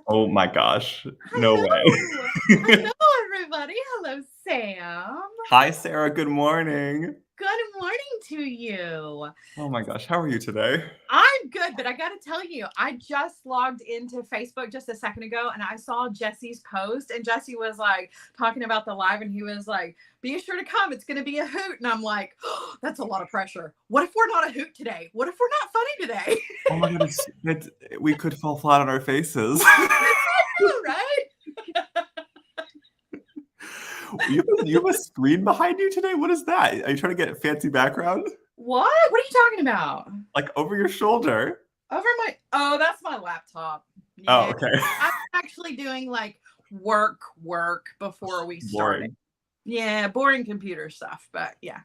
Oh my gosh. No way. Hello. Hello, everybody. Hello, Sam. Hi, Sarah. Good morning. Good morning to you. Oh my gosh. How are you today? I'm good, but I got to tell you, I just logged into Facebook just a second ago and I saw Jesse's post, and Jesse was like talking about the live, and he was like, be sure to come. It's going to be a hoot. And I'm like, oh, that's a lot of pressure. What if we're not a hoot today? What if we're not funny today? Oh my goodness. We could fall flat on our faces. Right? You have a screen behind you today? What is that? Are you trying to get a fancy background? What? What are you talking about? Like over your shoulder? Oh, that's my laptop. Oh, Yeah. okay. I'm actually doing like work before we started. Boring. Yeah, boring computer stuff, but yeah.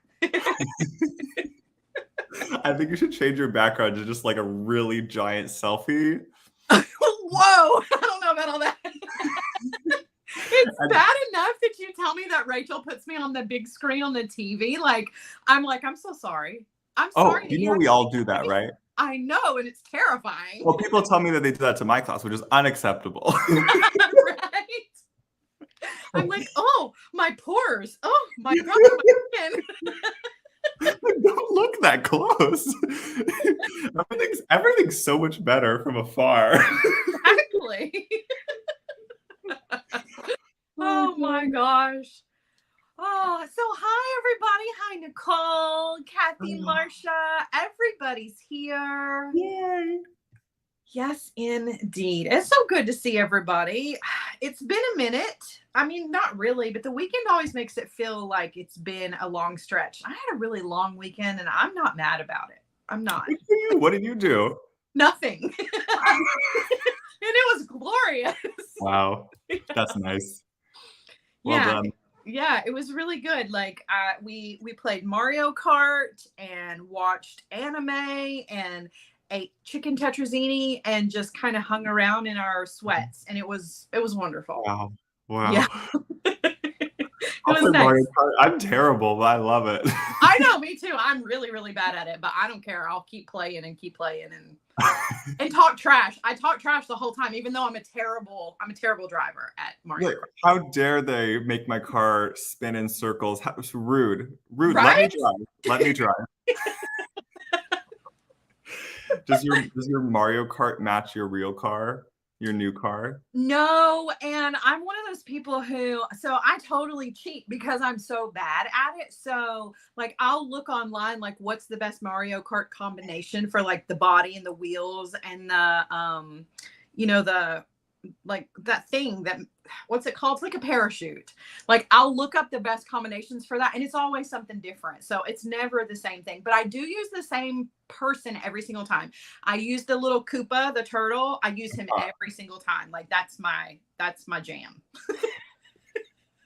I think you should change your background to just like a really giant selfie. Whoa! I don't know about all that. It's bad enough that you tell me that Rachel puts me on the big screen on the TV. I'm so sorry. I'm sorry. Oh, you know we all do that, right? I know, and it's terrifying. Well, people tell me that they do that to my class, which is unacceptable. Right? I'm like, oh, my pores. Oh, my God, my skin. Don't look that close. Everything's so much better from afar. Exactly. Oh my gosh. Oh, so hi everybody. Hi Nicole, Kathy, Marsha. Everybody's here. Yay. Yes, indeed. It's so good to see everybody. It's been a minute. I mean, not really, but the weekend always makes it feel like it's been a long stretch. I had a really long weekend and I'm not mad about it. I'm not. What did you do? Nothing. And it was glorious. Wow. That's nice. Well done. Yeah, it was really good. Like we played Mario Kart and watched anime and ate chicken tetrazzini and just kind of hung around in our sweats, and it was wonderful. Wow. Yeah. It was nice. Mario Kart. I'm terrible, but I love it. I know, me too. I'm really, really bad at it, but I don't care. I'll keep playing and talk trash. I talk trash the whole time, even though I'm a terrible driver at Mario Kart. How dare they make my car spin in circles? It's rude. Right? Let me drive. Does your Mario Kart match your real car? Your new car? No, and I'm one of those people so I totally cheat because I'm so bad at it. So like I'll look online, like what's the best Mario Kart combination for like the body and the wheels and the the like that thing that what's it called? It's like a parachute. Like I'll look up the best combinations for that, and it's always something different. So it's never the same thing, but I do use the same person every single time. I use the little Koopa, the turtle. I use him every single time. Like that's my jam.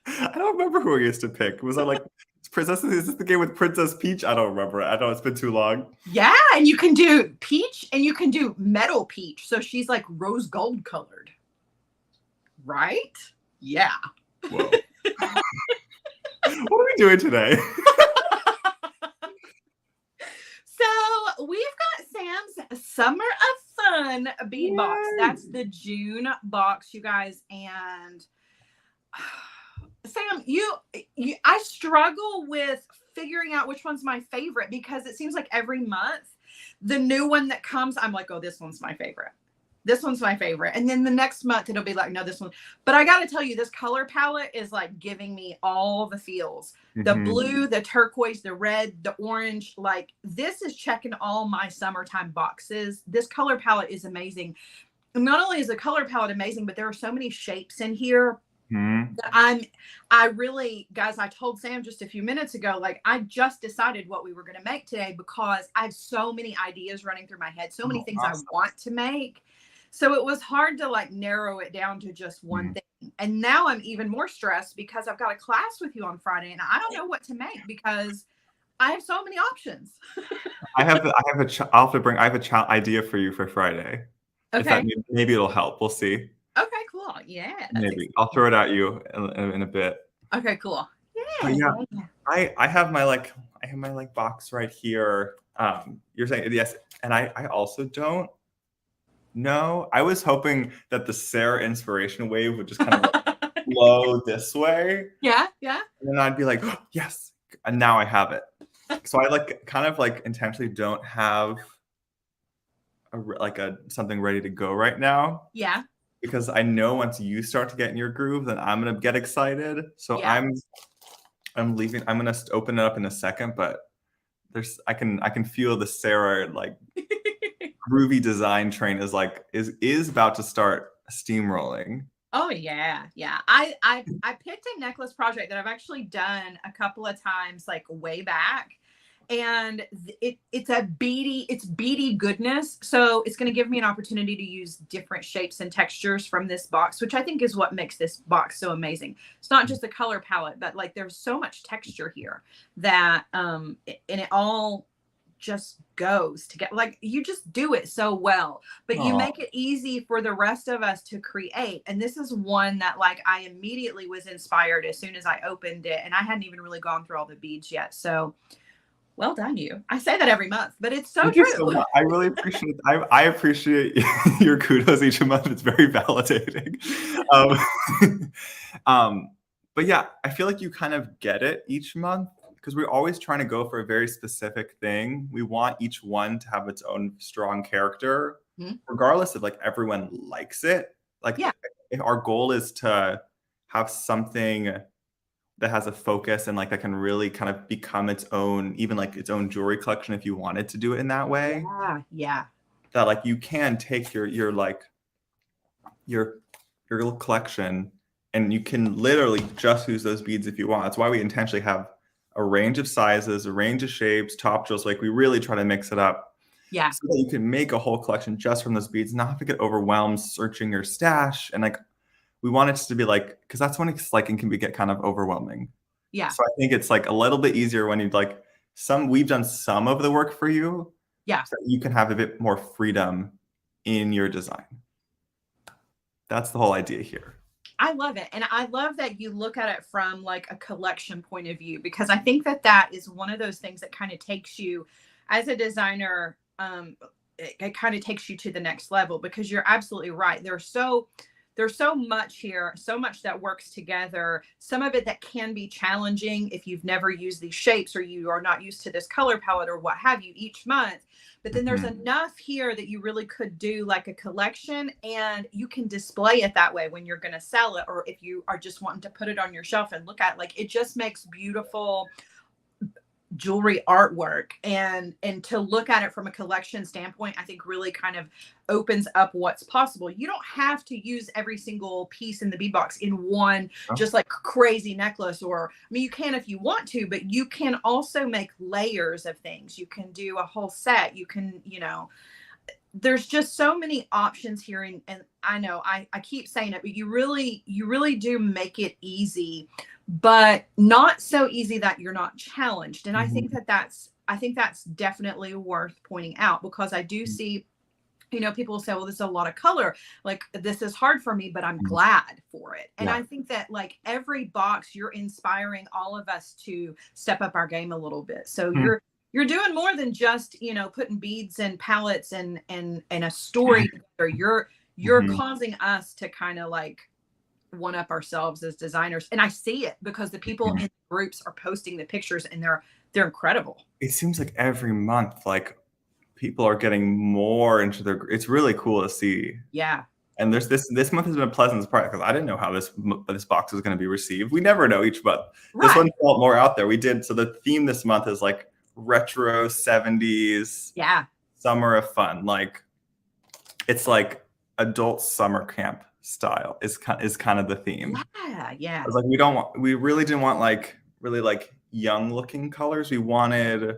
I don't remember who I used to pick. Was I like Princess? Is this the game with Princess Peach? I don't remember. I know it's been too long. Yeah, and you can do Peach and you can do Metal Peach. So she's like rose gold colored. Right? Yeah. Whoa. What are we doing today? So we've got Sam's Summer of Fun bead box. That's the June box, you guys. And Sam, I struggle with figuring out which one's my favorite because it seems like every month the new one that comes, I'm like, oh, this one's my favorite. This one's my favorite. And then the next month it'll be like, no, this one. But I got to tell you, this color palette is like giving me all the feels. The blue, the turquoise, the red, the orange. Like this is checking all my summertime boxes. This color palette is amazing. And not only is the color palette amazing, but there are so many shapes in here. I really, guys, I told Sam just a few minutes ago, like I just decided what we were going to make today because I have so many ideas running through my head, so many things I want to make. So it was hard to like narrow it down to just one thing. And now I'm even more stressed because I've got a class with you on Friday and I don't know what to make because I have so many options. I have a idea for you for Friday. Okay. Maybe it'll help. We'll see. Okay, cool. Yeah. Maybe I'll throw it at you in a bit. Okay, cool. Yeah. I have my box right here. You're saying yes, and I also don't. No, I was hoping that the Sarah inspiration wave would just kind of like flow this way, Yeah, yeah. and then I'd be like, oh, yes, and now I have it. So I like kind of like intentionally don't have like a something ready to go right now. Yeah, Because I know once you start to get in your groove, then I'm gonna get excited. So yeah. I'm leaving. I'm gonna open it up in a second, but I can feel the Sarah like groovy design train is like is about to start steamrolling. Oh yeah, yeah. I picked a necklace project that I've actually done a couple of times, like way back, and it's beady goodness. So it's going to give me an opportunity to use different shapes and textures from this box, which I think is what makes this box so amazing. It's not just the color palette, but like there's so much texture here that and it all just goes together. Like you just do it so well, but you Aw. make it easy for the rest of us to create. And this is one that like I immediately was inspired as soon as I opened it, and I hadn't even really gone through all the beads yet. So well done, you. I say that every month, but it's so Thank you so true. much. I really appreciate. I appreciate your kudos each month. It's very validating. Um, but yeah, I feel like you kind of get it each month because we're always trying to go for a very specific thing. We want each one to have its own strong character, Mhm. regardless of like everyone likes it. Like Yeah, if our goal is to have something that has a focus and like that can really kind of become its own, even like its own jewelry collection if you wanted to do it in that way. yeah, yeah, That like you can take your like your your little collection and you can literally just use those beads if you want. That's why we intentionally have a range of sizes, a range of shapes, top jewels. Like we really try to mix it up yeah, so that you can make a whole collection just from those beads, not have to get overwhelmed searching your stash. And like we want it to be like, because that's when it's like it can get kind of overwhelming. yeah, So I think it's like a little bit easier when you like we've done some of the work for you yeah. so that you can have a bit more freedom in your design. That's the whole idea here. I love it. And I love that you look at it from like a collection point of view, because I think that that is one of those things that kind of takes you as a designer. It kind of takes you to the next level, because you're absolutely right. There's so much here, so much that works together. Some of it that can be challenging if you've never used these shapes or you are not used to this color palette or what have you each month. But then there's Mhm. enough here that you really could do like a collection, and you can display it that way when you're going to sell it, or if you are just wanting to put it on your shelf and look at it. Like it just makes beautiful jewelry artwork, and to look at it from a collection standpoint, I think really kind of opens up what's possible. You don't have to use every single piece in the bead box in one Oh, just like crazy necklace, or I mean you can if you want to, but you can also make layers of things. You can do a whole set. You can, there's just so many options here, and I know I keep saying it, but you really do make it easy, but not so easy that you're not challenged. And mhm, I think that's definitely worth pointing out, because I do mhm, see, people say, well, this is a lot of color, like this is hard for me, but I'm mhm. glad for it. And Yeah. I think that like every box, you're inspiring all of us to step up our game a little bit. So Hmm. you're doing more than just, putting beads and palettes and a story together. You're Mhm, causing us to kind of like one up ourselves as designers. And I see it because the people mhm. in groups are posting the pictures, and they're incredible. It seems like every month, like people are getting more into their. It's really cool to see. Yeah. And there's this month has been a pleasant surprise because I didn't know how this box was going to be received. We never know each month. This Right. one felt more out there. We did so the theme this month is like retro 70s Yeah. summer of fun. Like it's like adult summer camp style is kind of the theme. Yeah. Yeah. It's like we really didn't want like really like young looking colors. We wanted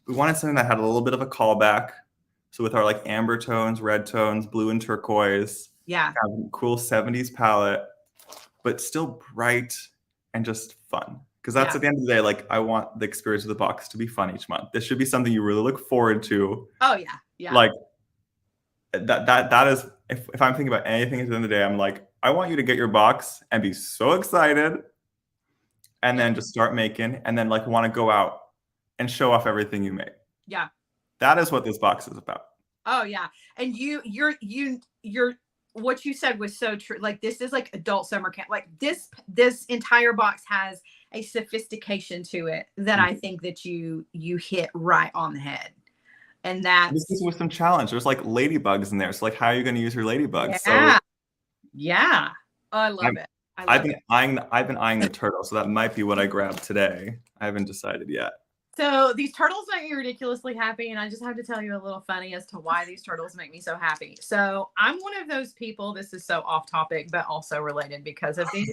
something that had a little bit of a callback. So with our like amber tones, red tones, blue and turquoise, Yeah. kind of cool 70s palette, but still bright and just fun. Because that's Yeah. at the end of the day, like I want the experience of the box to be fun each month. This should be something you really look forward to. Oh yeah. Yeah. Like that is if I'm thinking about anything at the end of the day, I'm like, I want you to get your box and be so excited and Yeah. then just start making and then like want to go out and show off everything you made. Yeah. That is what this box is about. Oh yeah. And you're what you said was so true. Like this is like adult summer camp. Like this entire box has a sophistication to it that I think that you hit right on the head. And This that's is with some challenge. There's like ladybugs in there. So like, how are you going to use your ladybugs? So yeah. Yeah. Oh, I love it. I love it. I've been eyeing the turtle, so that might be what I grab today. I haven't decided yet. So these turtles make me ridiculously happy, and I just have to tell you a little funny as to why these turtles make me so happy. So I'm one of those people. This is so off topic, but also related because of these.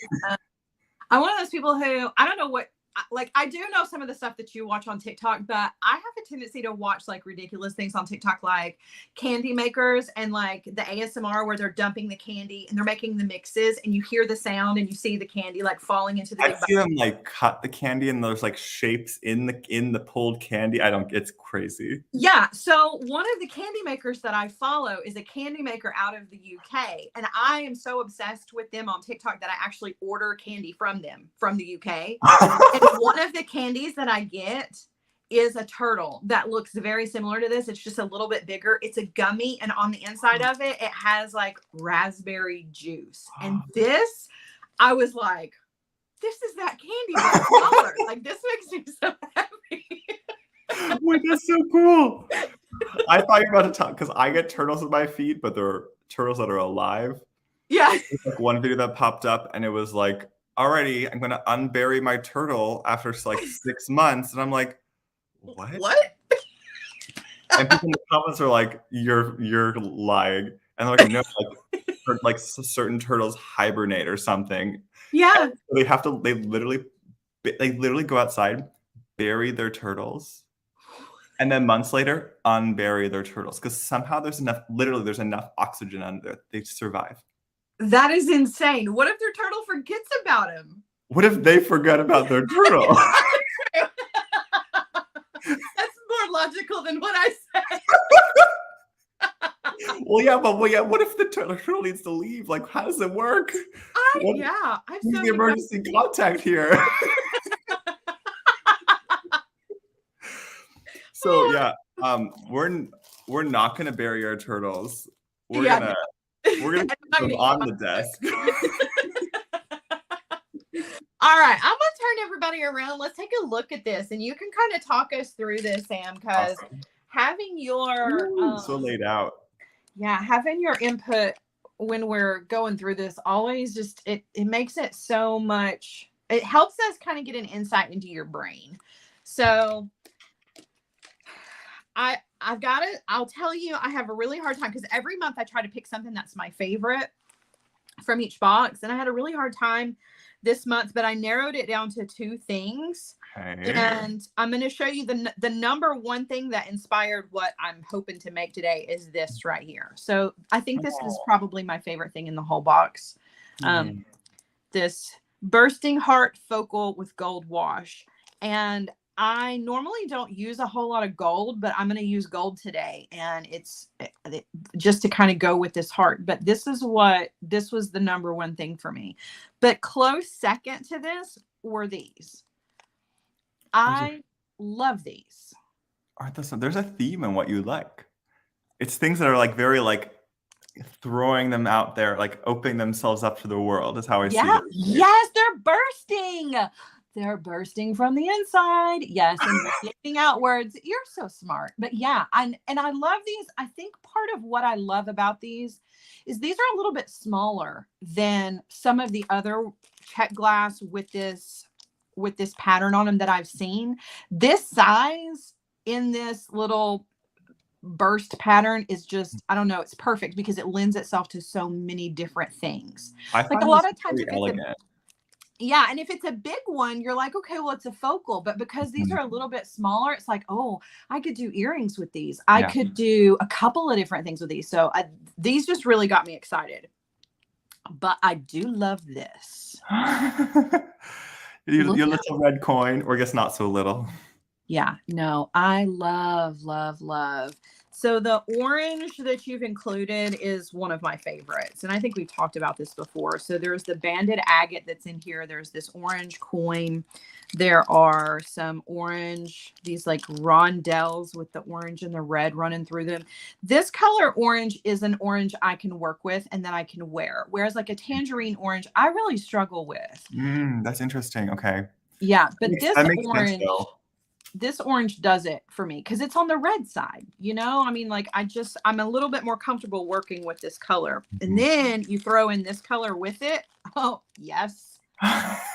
I'm one of those people who I don't know what. Like I do know some of the stuff that you watch on TikTok, but I have a tendency to watch like ridiculous things on TikTok, like candy makers and like the ASMR where they're dumping the candy and they're making the mixes and you hear the sound and you see the candy like falling into the I see them like cut the candy and there's like shapes in the pulled candy. It's crazy. Yeah. So one of the candy makers that I follow is a candy maker out of the UK. And I am so obsessed with them on TikTok that I actually order candy from them from the UK. And one of the candies that I get is a turtle that looks very similar to this. It's just a little bit bigger. It's a gummy. And on the inside of it, it has like raspberry juice. And this, I was like, this is that candy but smaller. Like this makes me so happy. Wait, that's so cool. I thought you were about to talk because I get turtles in my feed, but they're turtles that are alive. Yeah. There's like one video that popped up and it was like, alrighty, I'm gonna unbury my turtle after like 6 months. And I'm like, what? And people in the comments are like, you're lying. And they're like, no, like certain turtles hibernate or something. Yeah. And they literally go outside, bury their turtles, and then months later unbury their turtles because somehow there's enough oxygen under there. They survive. That is insane. What if their turtle forgets about him? What if they forget about their turtle? That's more logical than what I said. Well, yeah, what if the turtle needs to leave? Like, how does it work? I've Who's the emergency contact here? So yeah, we're not gonna bury our turtles. We're gonna put them on the desk. All right, I'm gonna turn everybody around. Let's take a look at this, and you can kind of talk us through this, Sam, because having your so laid out. Yeah, having your input when we're going through this always just it makes it so much. It helps us kind of get an insight into your brain. So I'll tell you, I have a really hard time because every month I try to pick something that's my favorite from each box. And I had a really hard time this month, but I narrowed it down to 2 things. Okay. And I'm going to show you the number one thing that inspired what I'm hoping to make today is this right here. So I think this is probably my favorite thing in the whole box. This bursting heart focal with gold wash. And I normally don't use a whole lot of gold, but I'm going to use gold today. And it's just to kind of go with this heart. But this was the number one thing for me. But close second to this were these. I love these. There's a theme in what you like. It's things that are like very like throwing them out there, like opening themselves up to the world is how I see it. Yes, they're bursting. They're bursting from the inside. Yes, and lifting outwards. You're so smart. But yeah, and I love these. I think part of what I love about these is these are a little bit smaller than some of the other check glass with this pattern on them that I've seen. This size in this little burst pattern is just, I don't know, it's perfect because it lends itself to so many different things. Like a lot of times yeah, and if it's a big one, you're like, okay, well, it's a focal. But because these are a little bit smaller, it's like, oh, I could do earrings with these. I could do a couple of different things with these. So these just really got me excited. But I do love this. Your little red coin, or I guess not so little. Yeah, no, I love, love, love. So the orange that you've included is one of my favorites. And I think we've talked about this before. So there's the banded agate that's in here. There's this orange coin. There are some orange, these like rondelles with the orange and the red running through them. This color orange is an orange I can work with and that I can wear. Whereas like a tangerine orange, I really struggle with. That's interesting. Okay. Yeah, but That makes sense, though. this orange does it for me because it's on the red side, you know? I mean, like I'm a little bit more comfortable working with this color. And then you throw in this color with it. Oh, yes.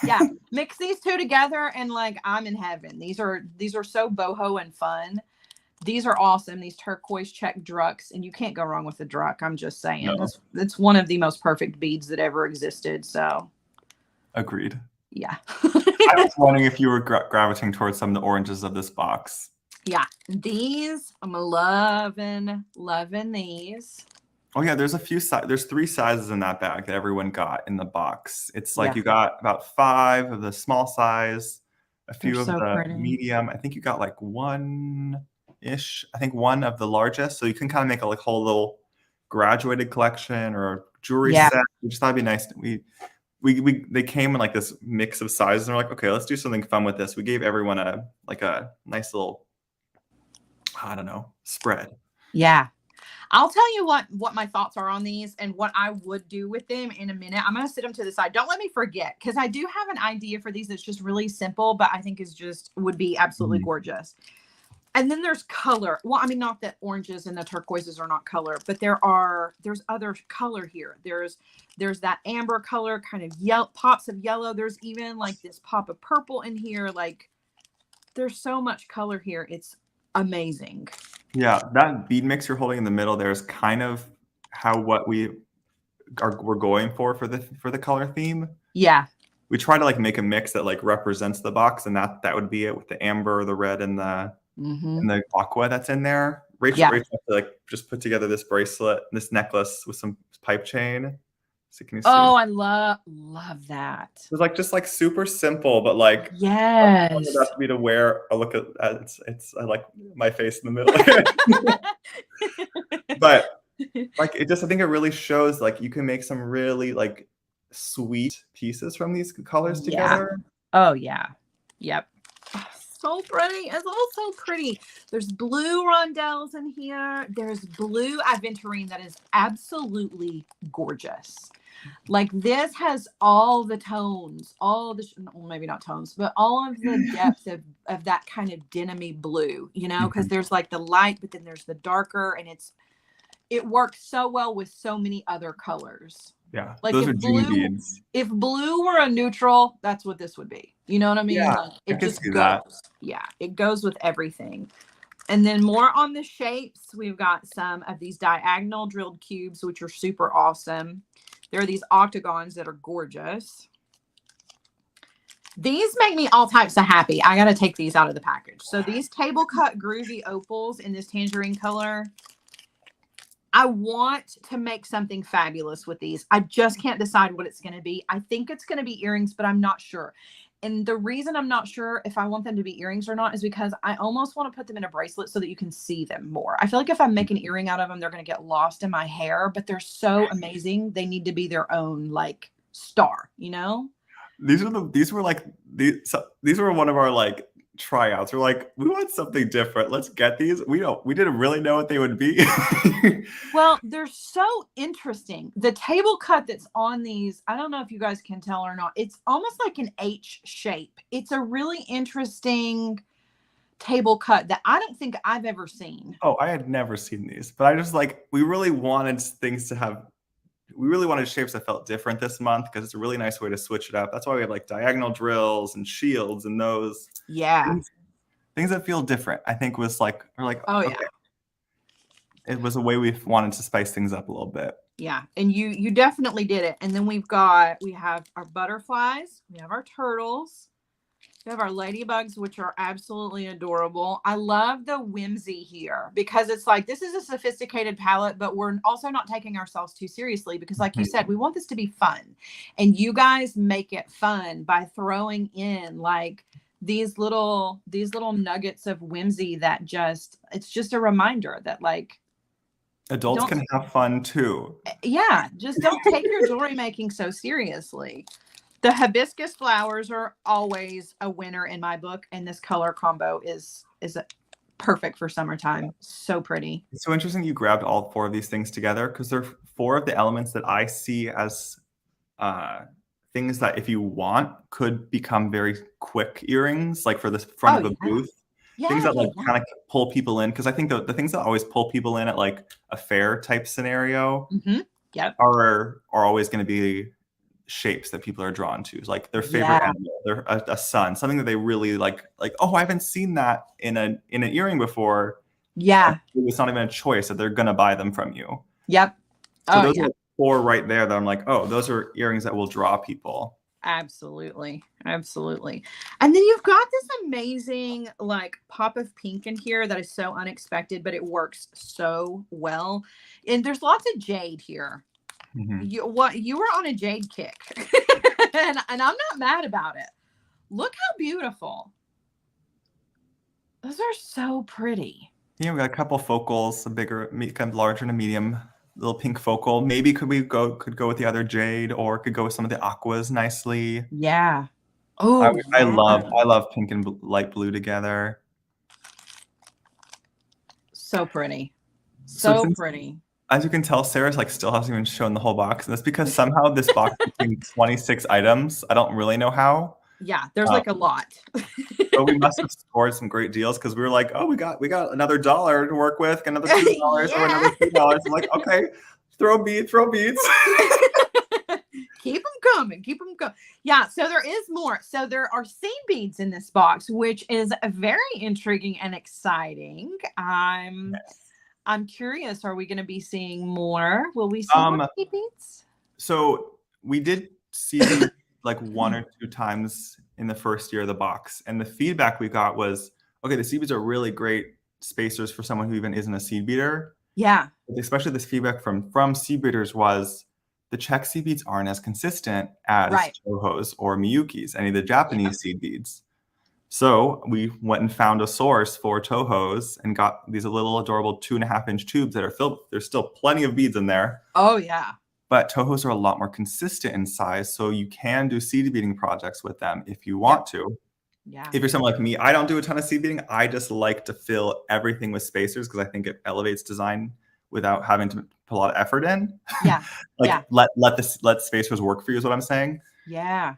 Yeah, mix these two together and like I'm in heaven. These are so boho and fun. These are awesome. These turquoise check drucks, and you can't go wrong with the druck. I'm just saying. No. It's one of the most perfect beads that ever existed. So agreed. Yeah. I was wondering if you were gravitating towards some of the oranges of this box. Yeah, these I'm loving these. Oh yeah, there's there's 3 sizes in that bag that everyone got in the box. It's like Yeah. you got about 5 of the small size, a few They're of so the pretty. medium. I think you got like 1-ish. I think 1 of the largest. So you can kind of make a like whole little graduated collection or a jewelry Yeah. set. Which thought would be nice. They came in like this mix of sizes, and we're like, okay, let's do something fun with this. We gave everyone a nice little, I don't know, spread. Yeah. I'll tell you what my thoughts are on these and what I would do with them in a minute. I'm going to sit them to the side. Don't let me forget, because I do have an idea for these that's just really simple, but I think would be absolutely gorgeous. And then there's color. Well, I mean, not that oranges and the turquoises are not color, but there's other color here. There's that amber color, kind of yellow, pops of yellow. There's even like this pop of purple in here. Like there's so much color here. It's amazing. Yeah, that bead mix you're holding in the middle there is kind of what we're going for the color theme. Yeah. We try to like make a mix that like represents the box, and that would be it with the amber, the red, and the aqua that's in there. Rachel like just put together this bracelet, this necklace with some pipe chain. So can you see? Oh, I love that. It's like just like super simple, but like yes, that's me to wear. I look at it's I like my face in the middle, but like it just I think it really shows like you can make some really like sweet pieces from these colors together. Oh yeah, yep. Oh, so pretty. It's all so pretty. There's blue rondelles in here. There's blue aventurine that is absolutely gorgeous. Like this has all the tones, well, maybe not tones, but all of the depth of that kind of denim-y blue, you know, because there's like the light, but then there's the darker, and it works so well with so many other colors. Yeah, like those are June beads. If blue were a neutral, that's what this would be. You know what I mean? Yeah, like, it just goes. That. Yeah, it goes with everything. And then more on the shapes, we've got some of these diagonal drilled cubes, which are super awesome. There are these octagons that are gorgeous. These make me all types of happy. I got to take these out of the package. So these table cut groovy opals in this tangerine color. I want to make something fabulous with these. I just can't decide what it's going to be. I think it's going to be earrings, but I'm not sure. And the reason I'm not sure if I want them to be earrings or not is because I almost want to put them in a bracelet so that you can see them more. I feel like if I make an earring out of them, they're going to get lost in my hair, but they're so amazing. They need to be their own like star, you know? These were one of our like tryouts. We're like, we want something different. Let's get these. We didn't really know what they would be. Well, they're so interesting. The table cut that's on these, I don't know if you guys can tell or not. It's almost like an H shape. It's a really interesting table cut that I don't think I've ever seen. Oh, I had never seen these, but I just like, we really wanted shapes that felt different this month because it's a really nice way to switch it up. That's why we have like diagonal drills and shields and those. Yeah. Things that feel different. I think we're like, oh okay. Yeah. It was a way we wanted to spice things up a little bit. Yeah. And you definitely did it. And then we have our butterflies. We have our turtles. We have our ladybugs, which are absolutely adorable. I love the whimsy here because it's like, this is a sophisticated palette, but we're also not taking ourselves too seriously because like you said, we want this to be fun. And you guys make it fun by throwing in like these little nuggets of whimsy that it's just a reminder that like Adults can have fun too. Yeah, just don't take your jewelry making so seriously. The hibiscus flowers are always a winner in my book, and this color combo is perfect for summertime. So pretty. It's so interesting you grabbed all 4 of these things together because they're 4 of the elements that I see as things that if you want could become very quick earrings, like for the front of a booth. Things that like kind of pull people in, because I think the things that always pull people in at like a fair type scenario are always going to be shapes that people are drawn to, like their favorite animal, a sun, something that they really like, oh, I haven't seen that in an earring before. It's not even a choice that they're going to buy them from you. So those are 4 right there that I'm like, oh, those are earrings that will draw people. Absolutely. Absolutely. And then you've got this amazing like pop of pink in here that is so unexpected, but it works so well. And there's lots of jade here. You were on a jade kick. and I'm not mad about it. Look how beautiful. Those are so pretty. Yeah, we got a couple focals, a bigger, kind of larger and a medium. Little pink focal. Maybe could go with the other jade, or could go with some of the aquas nicely. Yeah. Oh, I love pink and light blue together. So pretty. So pretty. As you can tell, Sarah's like still hasn't even shown the whole box, and that's because somehow this box contains 26 items. I don't really know how. Yeah, there's like a lot. So we must have scored some great deals because we were like, oh, we got another $1 to work with, another $2 or another $3. I'm like, okay, throw beads. Keep them coming. Yeah, so there is more. So there are seed beads in this box, which is very intriguing and exciting. I'm curious, are we going to be seeing more? Will we see more seed beads? So we did see like 1 or 2 times in the first year of the box. And the feedback we got was, okay, the seed beads are really great spacers for someone who even isn't a seed beater. Yeah. But especially this feedback from seed beaters was the Czech seed beads aren't as consistent as Tohos or Miyukis, any of the Japanese seed beads. So we went and found a source for Tohos and got these little adorable 2.5-inch tubes that are filled. There's still plenty of beads in there. Oh, yeah. But Tohos are a lot more consistent in size, so you can do seed beading projects with them if you want to. Yeah. If you're someone like me, I don't do a ton of seed beading. I just like to fill everything with spacers because I think it elevates design without having to put a lot of effort in. Yeah. Let spacers work for you is what I'm saying. Yeah.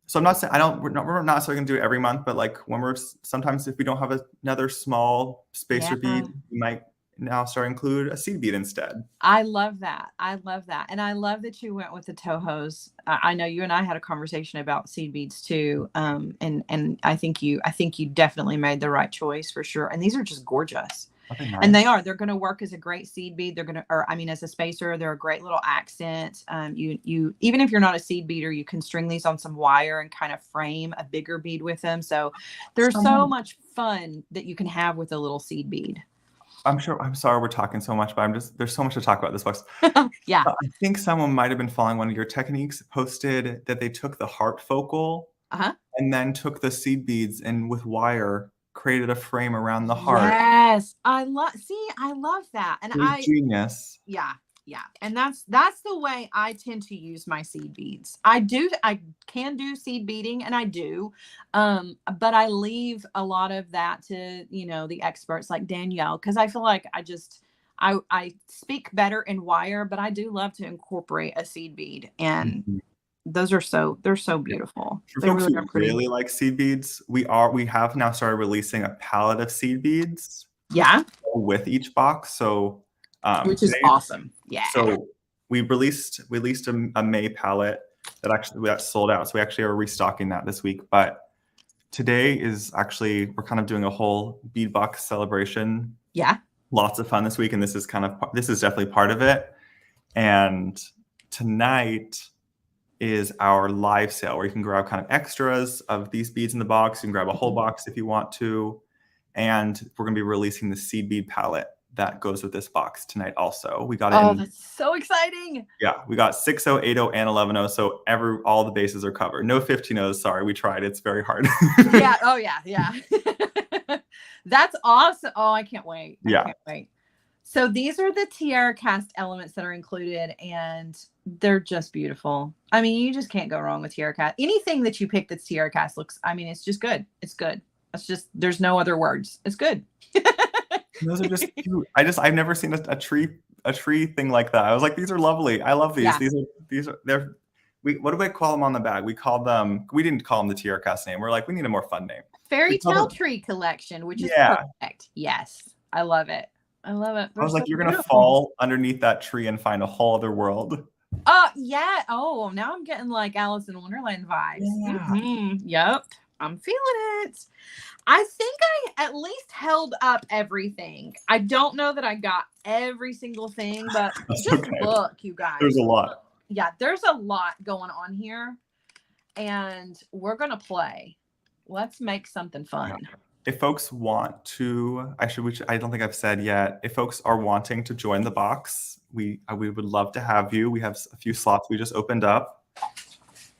So I'm not saying we're not necessarily gonna do it every month, but like when sometimes if we don't have another small spacer bead, we might now start include a seed bead instead. I love that. And I love that you went with the Tohos. I know you and I had a conversation about seed beads too. And I think you definitely made the right choice for sure. And these are just gorgeous. Nice. And they're going to work as a great seed bead. As a spacer, they're a great little accent. You even if you're not a seed beader, you can string these on some wire and kind of frame a bigger bead with them. So there's so much fun that you can have with a little seed bead. I'm sorry we're talking so much, but there's so much to talk about this box. Yeah. I think someone might have been following one of your techniques, posted that they took the heart focal and then took the seed beads and with wire created a frame around the heart. Yes. I love that. And genius. Yeah. Yeah. And that's the way I tend to use my seed beads. I can do seed beading and I do. But I leave a lot of that to, the experts like Danielle, because I feel like I speak better in wire, but I do love to incorporate a seed bead. And they're so beautiful. For folks who really like seed beads, we have now started releasing a palette of seed beads. Yeah. With each box. So which is awesome. Yeah. So we released a May palette that sold out. So we actually are restocking that this week. But today is actually, we're kind of doing a whole bead box celebration. Yeah. Lots of fun this week. And this is definitely part of it. And tonight is our live sale where you can grab kind of extras of these beads in the box. You can grab a whole box if you want to. And we're going to be releasing the seed bead palette that goes with this box tonight also. We got it Oh, in, that's so exciting. yeah, we got 6.0, 8.0, and 11.0. So all the bases are covered. No 15.0s. Sorry, we tried. It's very hard. Yeah. Oh, yeah. Yeah. That's awesome. Oh, I can't wait. I Yeah. can't wait. So these are the tiara cast elements that are included, and they're just beautiful. I mean, you just can't go wrong with tiara cast. Anything that you pick that's tiara cast looks, I mean, it's just good. It's good. It's just, there's no other words. It's good. Those are just cute. I've never seen a tree thing like that. I was like, these are lovely. I love these. Yeah. What do we call them on the bag? We didn't call them the tiara cast name. We're like, we need a more fun name. Fairy Tale Tree Collection, which is perfect. Yes. I love it. I love it. I was like, you're going to fall underneath that tree and find a whole other world. Yeah. Oh, now I'm getting like Alice in Wonderland vibes. Yeah. Mm-hmm. Yep. I'm feeling it. I think I at least held up everything. I don't know that I got every single thing, but just look, you guys. There's a lot. Yeah, there's a lot going on here. And we're going to play. Let's make something fun. If folks want to, I don't think I've said yet, if folks are wanting to join the box, we would love to have you. We have a few slots we just opened up.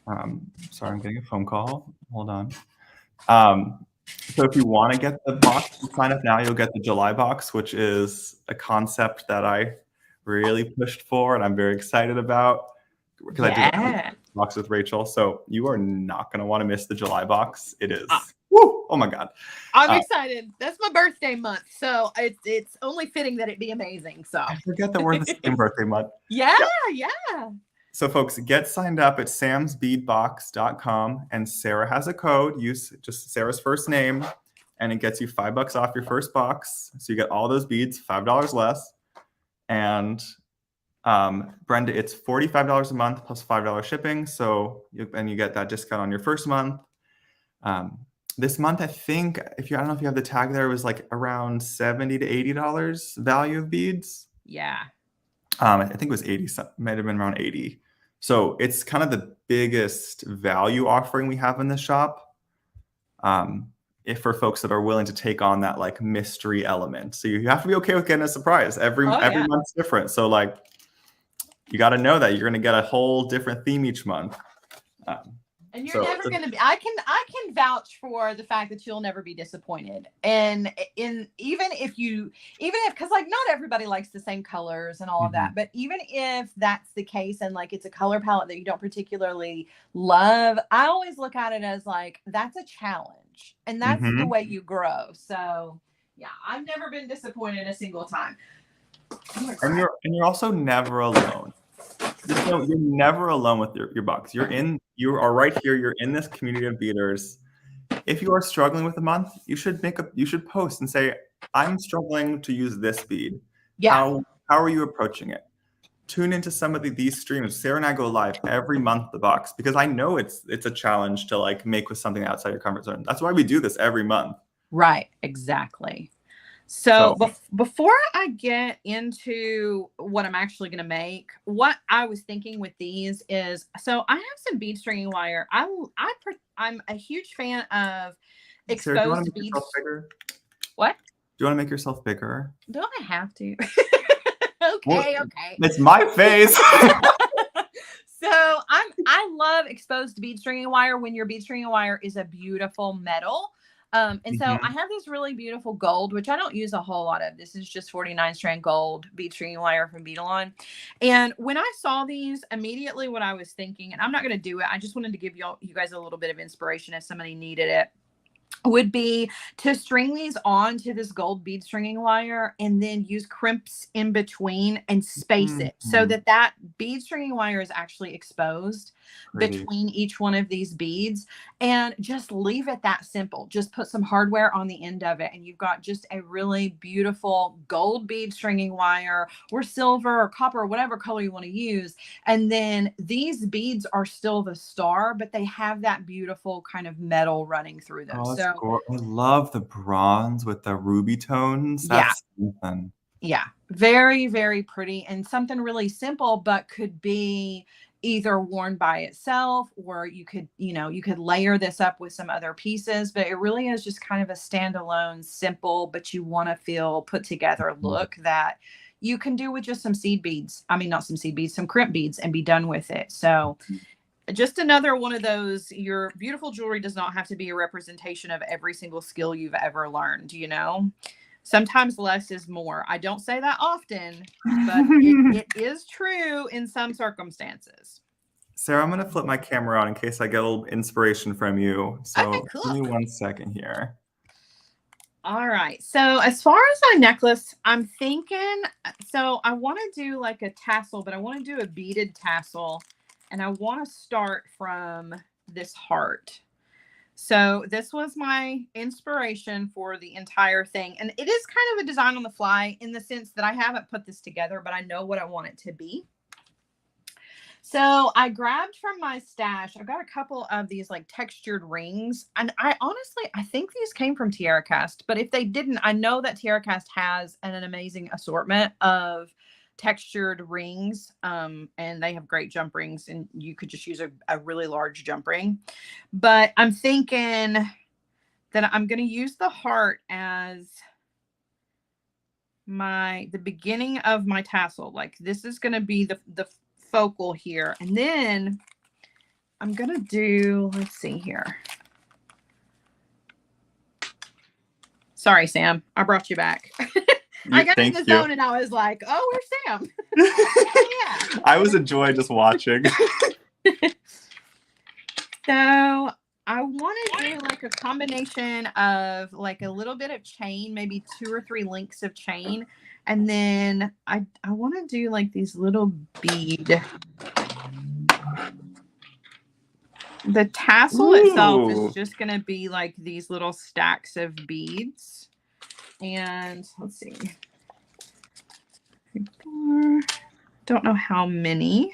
Sorry, I'm getting a phone call. Hold on. So if you want to get the box, sign up now. You'll get the July box, which is a concept that I really pushed for and I'm very excited about because I did the box with Rachel. So you are not going to want to miss the July box. It is. Woo! Oh my God. I'm excited. That's my birthday month. So it's only fitting that it be amazing. So I forget that we're the same birthday month. Yeah. So folks, get signed up at samsbeadbox.com and Sarah has a code. Use just Sarah's first name and it gets you $5 off your first box. So you get all those beads, $5 less. And Brenda, it's $45 a month plus $5 shipping. So you get that discount on your first month. This month, I think, I don't know if you have the tag there, it was like around $70 to $80 value of beads. Yeah. I think it was 80, might have been around 80. So it's kind of the biggest value offering we have in the shop. If for folks that are willing to take on that like mystery element. So you have to be okay with getting a surprise. Every month's different. So like, you got to know that you're going to get a whole different theme each month. And you're never going to be, I can vouch for the fact that you'll never be disappointed. And even if, cause like not everybody likes the same colors and all of that, but even if that's the case and like it's a color palette that you don't particularly love, I always look at it as like, that's a challenge and that's the way you grow. So yeah, I've never been disappointed a single time. And you're also never alone. You're never alone with your box. You are right here. You're in this community of beaders. If you are struggling with a month, you should post and say, I'm struggling to use this bead. Yeah. How are you approaching it? Tune into some of these streams. Sarah and I go live every month the box because I know it's a challenge to like make with something outside your comfort zone. That's why we do this every month. Right. Exactly. So before I get into what I'm actually going to make, what I was thinking with these is, so I have some bead stringing wire. I'm a huge fan of exposed beads. What? Do you want to make yourself bigger? Don't I have to? Okay. It's my face. So I love exposed bead stringing wire when your bead stringing wire is a beautiful metal. And so I have this really beautiful gold, which I don't use a whole lot of. This is just 49 strand gold bead stringing wire from Beadalon. And when I saw these, immediately what I was thinking, and I'm not going to do it, I just wanted to give you guys a little bit of inspiration if somebody needed it, would be to string these on to this gold bead stringing wire and then use crimps in between and space it so that bead stringing wire is actually exposed between each one of these beads, and just leave it that simple. Just put some hardware on the end of it and you've got just a really beautiful gold bead stringing wire or silver or copper or whatever color you want to use. And then these beads are still the star, but they have that beautiful kind of metal running through them. Oh, so I love the bronze with the ruby tones. That's something. Yeah, very, very pretty and something really simple, but could be either worn by itself, or you could, you could layer this up with some other pieces, but it really is just kind of a standalone, simple, but you want to feel put together look that you can do with just some seed beads. I mean, not some seed beads, some crimp beads, and be done with it. So just another one of those, your beautiful jewelry does not have to be a representation of every single skill you've ever learned, Sometimes less is more. I don't say that often, but it is true in some circumstances. Sarah, I'm going to flip my camera on in case I get a little inspiration from you. So Okay, cool. give me 1 second here. All right. So as far as my necklace, I'm thinking, so I want to do like a tassel, but I want to do a beaded tassel. And I want to start from this heart. So this was my inspiration for the entire thing. And it is kind of a design on the fly in the sense that I haven't put this together, but I know what I want it to be. So I grabbed from my stash, I got a couple of these like textured rings. And I think these came from Tiara Cast, but if they didn't, I know that Tiara Cast has an amazing assortment of textured rings, and they have great jump rings, and you could just use a really large jump ring. But I'm thinking that I'm going to use the heart as the beginning of my tassel. Like this is going to be the focal here, and then I'm going to do, let's see here. Sorry, Sam, I brought you back. I got in the zone and I was like, oh, where's Sam? Yeah. I was a joy just watching. So I want to do like a combination of like a little bit of chain, maybe 2 or 3 links of chain. And then I want to do like these little bead. The tassel itself is just going to be like these little stacks of beads. And let's see. 4, don't know how many,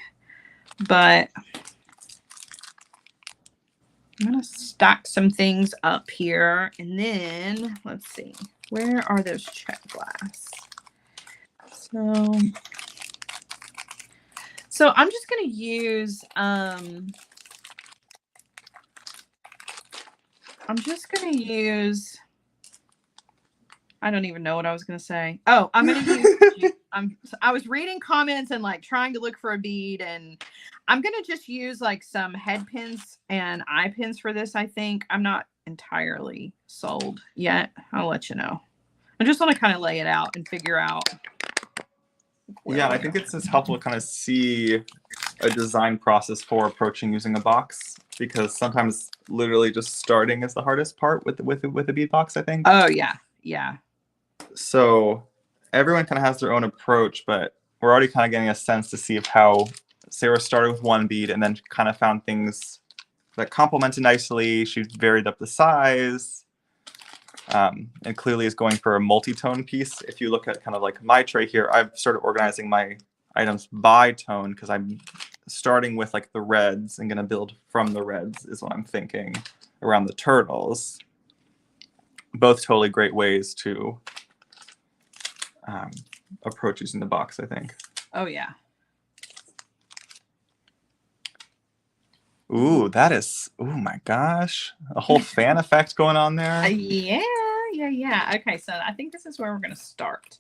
but I'm going to stack some things up here. And then let's see, where are those check glass? So I'm just going to use, I don't even know what I was going to say. Oh, I'm going to use, I was reading comments and like trying to look for a bead, and I'm going to just use like some head pins and eye pins for this. I think I'm not entirely sold yet. I'll let you know. I just want to kind of lay it out and figure out. Yeah, I think it's just helpful to kind of see a design process for approaching using a box, because sometimes literally just starting is the hardest part with a bead box, I think. Oh yeah, yeah. So everyone kind of has their own approach, but we're already kind of getting a sense to see of how Sarah started with one bead and then kind of found things that complemented nicely. She varied up the size, and clearly is going for a multi-tone piece. If you look at kind of like my tray here, I've started organizing my items by tone because I'm starting with like the reds and going to build from the reds is what I'm thinking around the turtles. Both totally great ways to approach using the box, I think. Oh yeah. Ooh, that is, oh my gosh, a whole fan effect going on there. Yeah. Okay, so I think this is where we're going to start.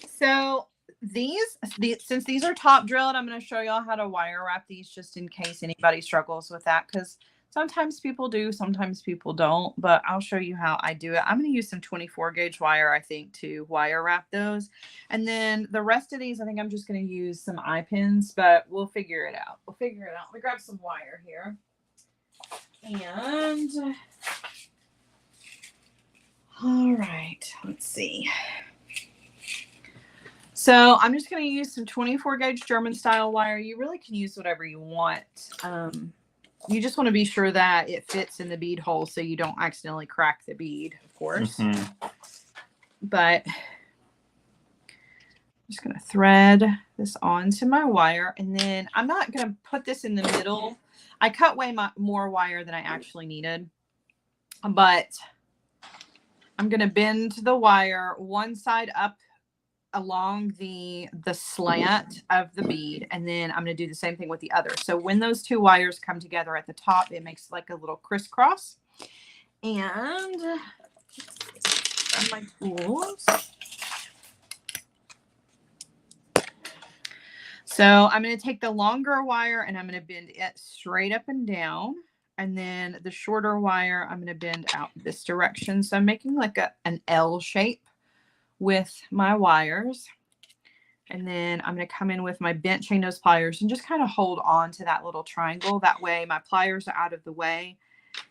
So since these are top drilled, I'm going to show y'all how to wire wrap these just in case anybody struggles with that, because sometimes people do, sometimes people don't, but I'll show you how I do it. I'm going to use some 24 gauge wire, I think, to wire wrap those. And then the rest of these, I think I'm just going to use some eye pins, but we'll figure it out. Let me grab some wire here. And all right, let's see. So I'm just going to use some 24 gauge German style wire. You really can use whatever you want. You just want to be sure that it fits in the bead hole so you don't accidentally crack the bead, of course. Mm-hmm. But I'm just going to thread this onto my wire, and then I'm not going to put this in the middle. I cut way more wire than I actually needed, but I'm going to bend the wire one side up along the slant of the bead, and then I'm going to do the same thing with the other. So when those two wires come together at the top, it makes like a little crisscross. And grab my tools. So I'm going to take the longer wire and I'm going to bend it straight up and down. And then the shorter wire, I'm going to bend out this direction. So I'm making like an L shape with my wires. And then I'm going to come in with my bent chain nose pliers and just kind of hold on to that little triangle. That way my pliers are out of the way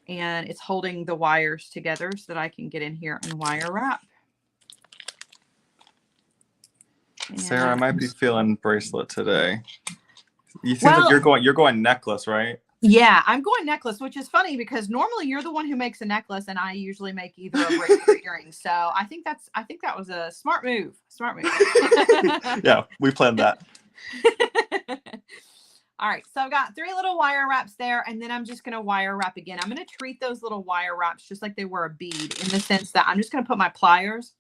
and it's holding the wires together so that I can get in here and wire wrap. And Sarah, I might be feeling bracelet today. You seem like you're going necklace, right? Yeah, I'm going necklace, which is funny because normally you're the one who makes a necklace and I usually make either a bracelet or earrings. So I think that was a smart move. Smart move. Yeah, we planned that. All right, so I've got 3 little wire wraps there, and then I'm just going to wire wrap again. I'm going to treat those little wire wraps just like they were a bead, in the sense that I'm just going to put my pliers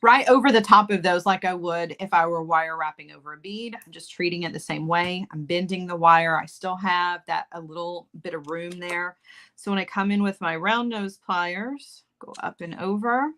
right over the top of those like I would if I were wire wrapping over a bead. I'm just treating it the same way. I'm bending the wire. I still have a little bit of room there. So when I come in with my round nose pliers, go up and over,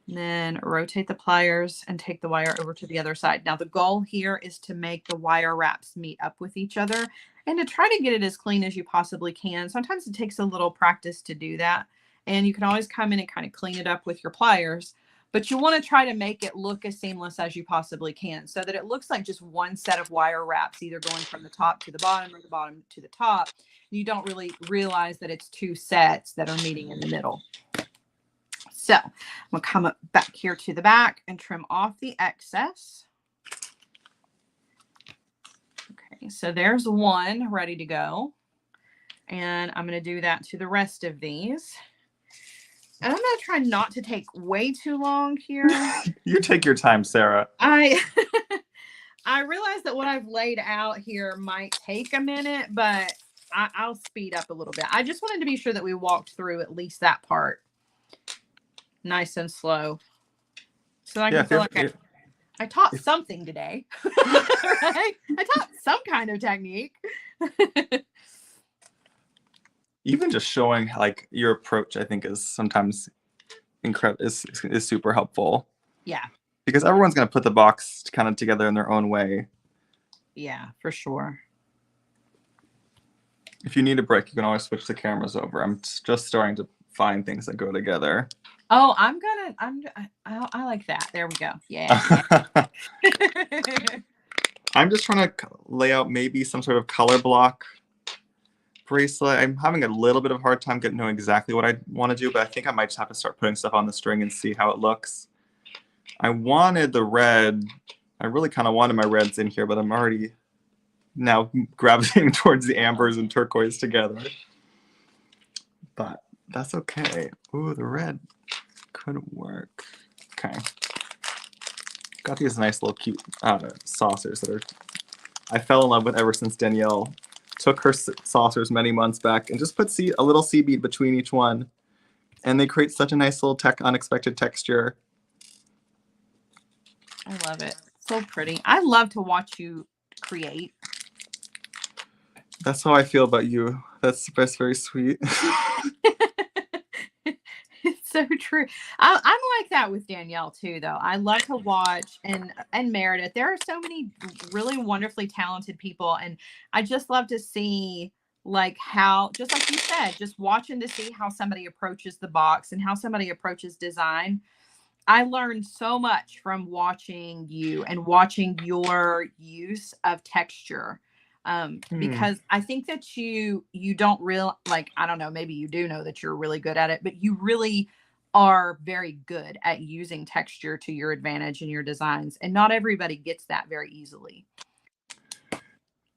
and then rotate the pliers and take the wire over to the other side. Now the goal here is to make the wire wraps meet up with each other and to try to get it as clean as you possibly can. Sometimes it takes a little practice to do that. And you can always come in and kind of clean it up with your pliers. But you want to try to make it look as seamless as you possibly can so that it looks like just one set of wire wraps, either going from the top to the bottom or the bottom to the top. You don't really realize that it's 2 sets that are meeting in the middle. So I'm going to come up back here to the back and trim off the excess. Okay, so there's one ready to go. And I'm going to do that to the rest of these. And I'm going to try not to take way too long here. You take your time, Sarah. I realize that what I've laid out here might take a minute, but I'll speed up a little bit. I just wanted to be sure that we walked through at least that part nice and slow. So I can feel like I taught something today. Right? I taught some kind of technique. Even just showing like your approach, I think, is sometimes incredible. Is super helpful. Yeah. Because everyone's going to put the box kind of together in their own way. Yeah, for sure. If you need a break, you can always switch the cameras over. I'm just starting to find things that go together. Oh, I like that. There we go. Yeah. I'm just trying to lay out maybe some sort of color block bracelet. I'm having a little bit of a hard time getting to know exactly what I want to do, but I think I might just have to start putting stuff on the string and see how it looks. I wanted the red. I really kind of wanted my reds in here, but I'm already now gravitating towards the ambers and turquoise together. But that's okay. Ooh, the red could work. Okay. Got these nice little cute saucers that I fell in love with ever since Danielle took her saucers many months back and just put a little sea bead between each one. And they create such a nice little unexpected texture. I love it. So pretty. I love to watch you create. That's how I feel about you. That's very sweet. It's so true. I'm like that with Danielle too, though. I love to watch and Meredith. There are so many really wonderfully talented people, and I just love to see like how, just like you said, just watching to see how somebody approaches the box and how somebody approaches design. I learned so much from watching you and watching your use of texture. Because I think that you don't I don't know, maybe you do know that you're really good at it, but you really are very good at using texture to your advantage in your designs. And not everybody gets that very easily.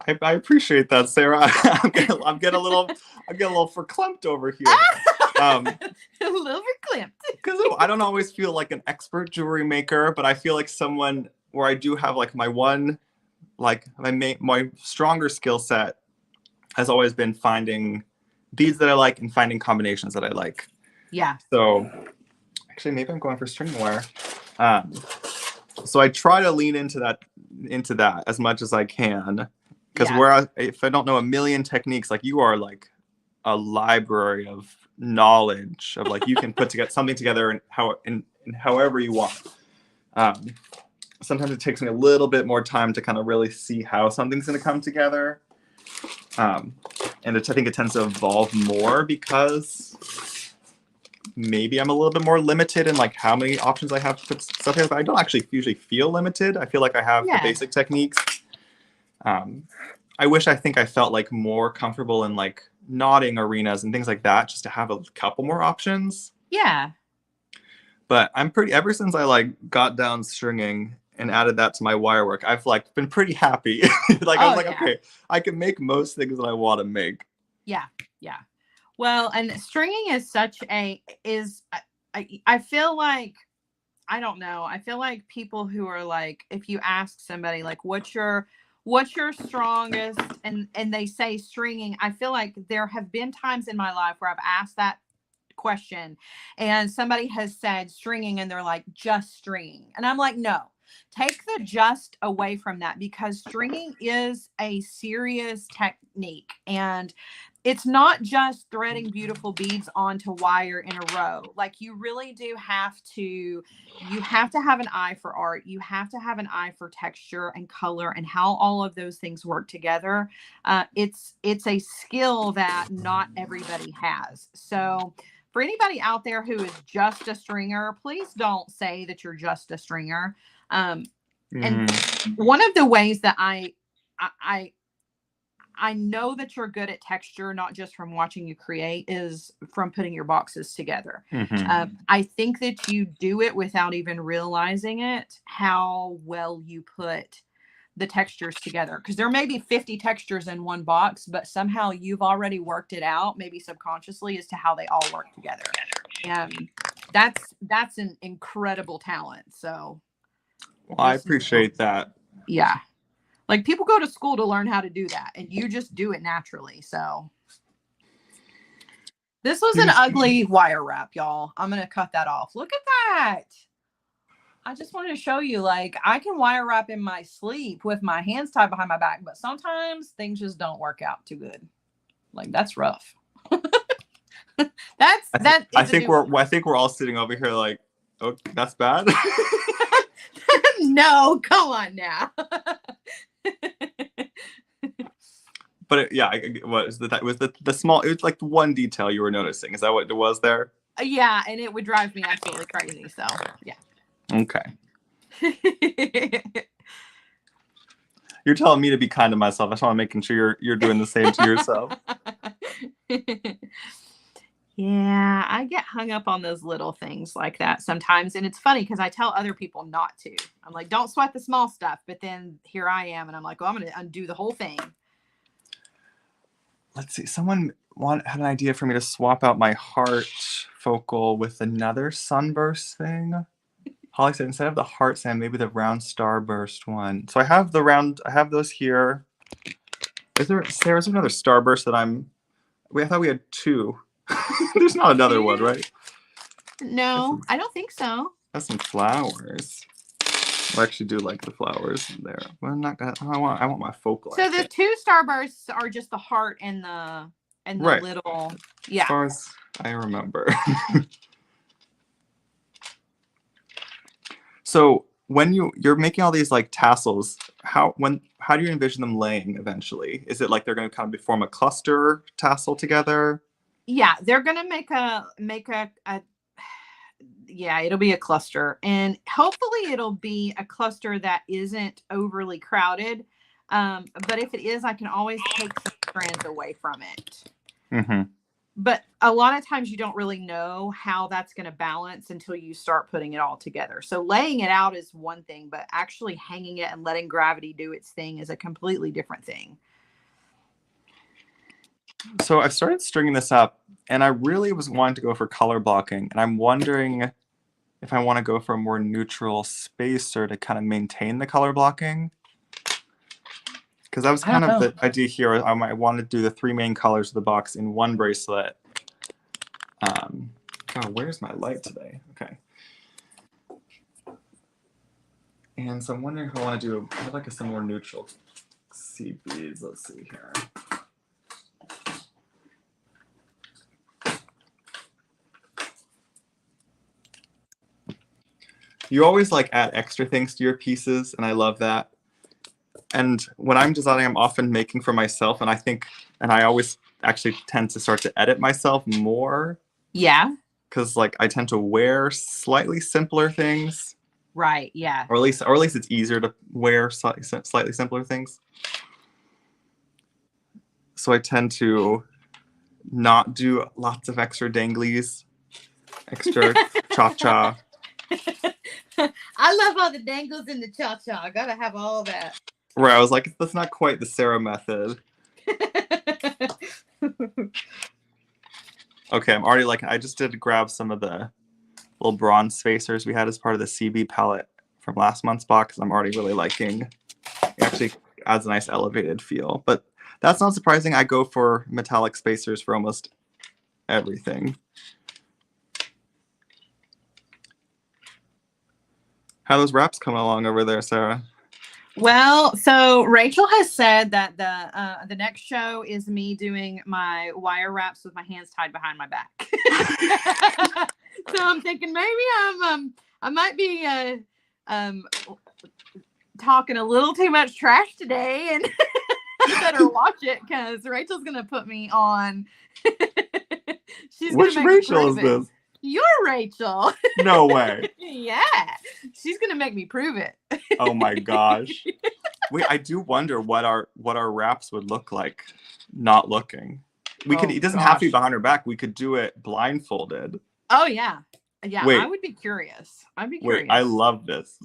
I appreciate that, Sarah. I'm getting a little verklempt over here. A little verklempt. Because I don't always feel like an expert jewelry maker, but I feel like someone where I do have like my one, like my stronger skill set has always been finding beads that I like and finding combinations that I like. Yeah. So actually, maybe I'm going for string wire. So I try to lean into that as much as I can. Because if I don't know a million techniques, like you are like a library of knowledge of like you can put together something together in however you want. Sometimes it takes me a little bit more time to kind of really see how something's going to come together. And I think it tends to evolve more because maybe I'm a little bit more limited in like how many options I have to put stuff together, but I don't actually usually feel limited. I feel like I have the basic techniques. I think I felt like more comfortable in like knotting arenas and things like that, just to have a couple more options. Yeah. But ever since I like got down stringing and added that to my wire work, I've like been pretty happy. Okay, I can make most things that I want to make. Yeah. Yeah. Well, and stringing is I feel like, I don't know. I feel like people who are like, if you ask somebody like, what's your strongest, and they say stringing, I feel like there have been times in my life where I've asked that question and somebody has said stringing and they're like, just stringing. And I'm like, no, take the just away from that, because stringing is a serious technique, and it's not just threading beautiful beads onto wire in a row. Like, you really do have to have an eye for art. You have to have an eye for texture and color and how all of those things work together. It's a skill that not everybody has. So for anybody out there who is just a stringer, please don't say that you're just a stringer. And one of the ways that I know that you're good at texture, not just from watching you create, is from putting your boxes together. I think that you do it without even realizing it, how well you put the textures together. Because there may be 50 textures in one box, but somehow you've already worked it out, maybe subconsciously, as to how they all work together. And that's an incredible talent. So, well, I appreciate that. Yeah. Like, people go to school to learn how to do that, and you just do it naturally. So this was an ugly wire wrap, y'all. I'm going to cut that off. Look at that. I just wanted to show you, like, I can wire wrap in my sleep with my hands tied behind my back, but sometimes things just don't work out too good. Like, that's rough. I think we're all sitting over here like, oh, that's bad. No, come on now. But what is that? Was the small? It was like the one detail you were noticing. Is that what it was there? Yeah, and it would drive me absolutely crazy. So yeah. Okay. You're telling me to be kind to myself. I just want to making sure you're doing the same to yourself. Yeah, I get hung up on those little things like that sometimes. And it's funny because I tell other people not to. I'm like, don't sweat the small stuff. But then here I am, and I'm like, oh, I'm going to undo the whole thing. Let's see. Someone had an idea for me to swap out my heart focal with another sunburst thing. Holly said, instead of the heart, Sam, maybe the round starburst one. So I have those here. Is there another starburst that I thought we had two. There's not another one, right? No, I don't think so. That's some flowers. I actually do like the flowers there. Well, I'm not gonna. I want my focal. So the two starbursts are just the heart and the right. Little. Yeah. As far as I remember. So when you're making all these like tassels, how do you envision them laying eventually? Is it like they're going to kind of form a cluster tassel together? Yeah, they're going to make a yeah, it'll be a cluster, and hopefully it'll be a cluster that isn't overly crowded. But if it is, I can always take some strands away from it. Mm-hmm. But a lot of times you don't really know how that's going to balance until you start putting it all together. So laying it out is one thing, but actually hanging it and letting gravity do its thing is a completely different thing. So I've started stringing this up, and I really was wanting to go for color blocking, and I'm wondering if I want to go for a more neutral spacer to kind of maintain the color blocking. Because that was kind of the idea here. I wanted to do the three main colors of the box in one bracelet. God, where's my light today? Okay. And so I'm wondering if I want to do I'd like some more neutral seed beads. Let's see here. You always like add extra things to your pieces, and I love that. And when I'm designing, I'm often making for myself, and I always actually tend to start to edit myself more. Yeah. Because like I tend to wear slightly simpler things. Right. Yeah. Or at least it's easier to wear slightly simpler things. So I tend to not do lots of extra danglies, extra cha-cha. I love all the dangles in the cha-cha. I gotta have all that. Right, I was like, that's not quite the Sarah method. Okay, I'm already like, I just did grab some of the little bronze spacers we had as part of the CB palette from last month's box. I'm already really liking. It actually adds a nice elevated feel. But that's not surprising. I go for metallic spacers for almost everything. How are those wraps coming along over there, Sarah? Well, so Rachel has said that the next show is me doing my wire wraps with my hands tied behind my back. So I'm thinking maybe I might be talking a little too much trash today, and I better watch it because Rachel's gonna put me on. Which Rachel is this? You're Rachel. No way. Yeah. She's gonna make me prove it. Oh my gosh. Wait, I do wonder what our wraps would look like not looking. It doesn't have to be behind her back. We could do it blindfolded. Oh yeah. Yeah, wait, I would be curious. I'd be curious. Wait, I love this.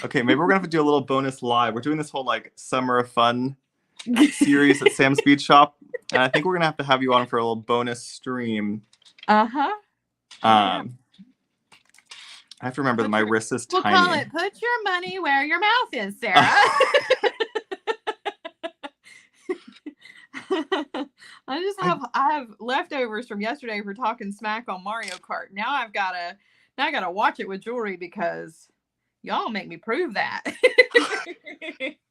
Okay, maybe we're gonna have to do a little bonus live. We're doing this whole like summer of fun series at Sam's Bead Shop, and I think we're gonna have you on for a little bonus stream. Uh-huh. I have to remember that my wrist is tiny. We'll call it "Put Your Money Where Your Mouth Is," Sarah. I have leftovers from yesterday for talking smack on Mario Kart. Now I gotta watch it with jewelry because y'all make me prove that.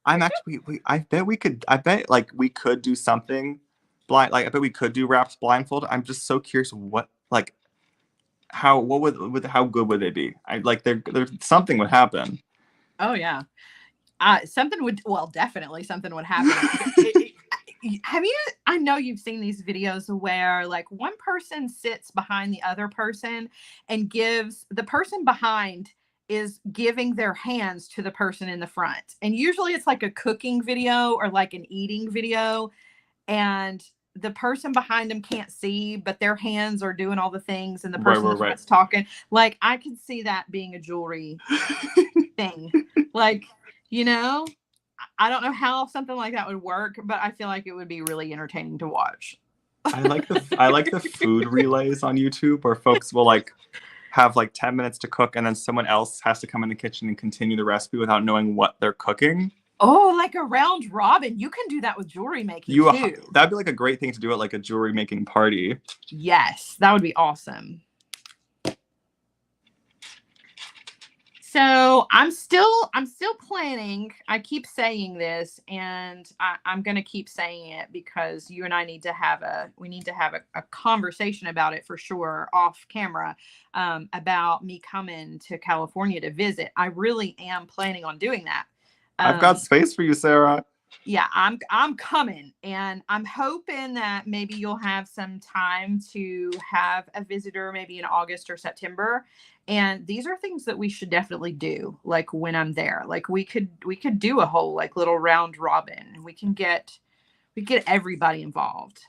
I'm actually I bet we could do something blind, like I bet we could do wraps blindfolded. I'm just so curious how good would they be? There's something would happen. Oh yeah. Definitely something would happen. I know you've seen these videos where like one person sits behind the other person and the person behind is giving their hands to the person in the front. And usually it's like a cooking video or like an eating video. And the person behind them can't see, but their hands are doing all the things. And the person that's talking, like I could see that being a jewelry thing. Like, I don't know how something like that would work, but I feel like it would be really entertaining to watch. I like the food relays on YouTube where folks will like have like 10 minutes to cook and then someone else has to come in the kitchen and continue the recipe without knowing what they're cooking. Oh, like a round robin. You can do that with jewelry making too. That'd be like a great thing to do at like a jewelry making party. Yes, that would be awesome. So I'm still planning. I keep saying this, and I'm going to keep saying it because you and I need to have a conversation about it for sure off camera, about me coming to California to visit. I really am planning on doing that. I've got space for you, Sarah. Yeah, I'm coming, and I'm hoping that maybe you'll have some time to have a visitor maybe in August or September. And these are things that we should definitely do, like when I'm there. Like we could do a whole like little round robin, and we get everybody involved.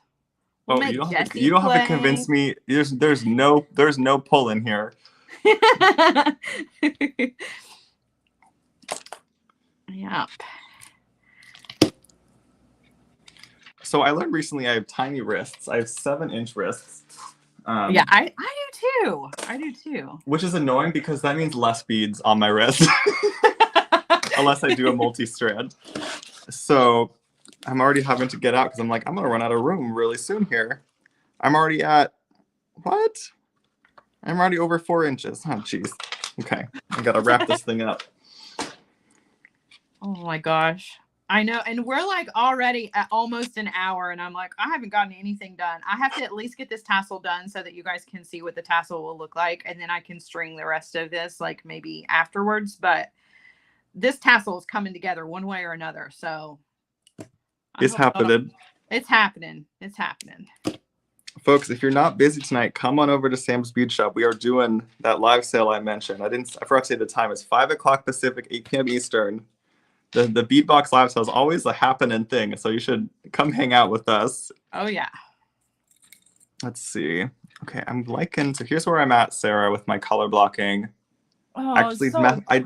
You don't have to convince me. There's no pull in here. Yeah. So I learned recently I have tiny wrists. I have 7-inch wrists. Yeah, I do too. Which is annoying because that means less beads on my wrist. Unless I do a multi-strand. So I'm already having to get out because I'm like, I'm going to run out of room really soon here. I'm already at, what? I'm already over 4 inches. Oh, jeez. Okay, I gotta wrap this thing up. Oh my gosh. I know. And we're like already at almost an hour. And I'm like, I haven't gotten anything done. I have to at least get this tassel done so that you guys can see what the tassel will look like. And then I can string the rest of this like maybe afterwards. But this tassel is coming together one way or another. So It's happening. It's happening. It's happening. Folks, if you're not busy tonight, come on over to Sam's Bead Shop. We are doing that live sale I mentioned. I forgot to say the time. It's 5 o'clock Pacific, 8 p.m. Eastern. The Beadbox live sale is always a happening thing, so you should come hang out with us. Oh yeah. Let's see. Okay, I'm liking. So here's where I'm at, Sarah, with my color blocking. Oh, actually, so I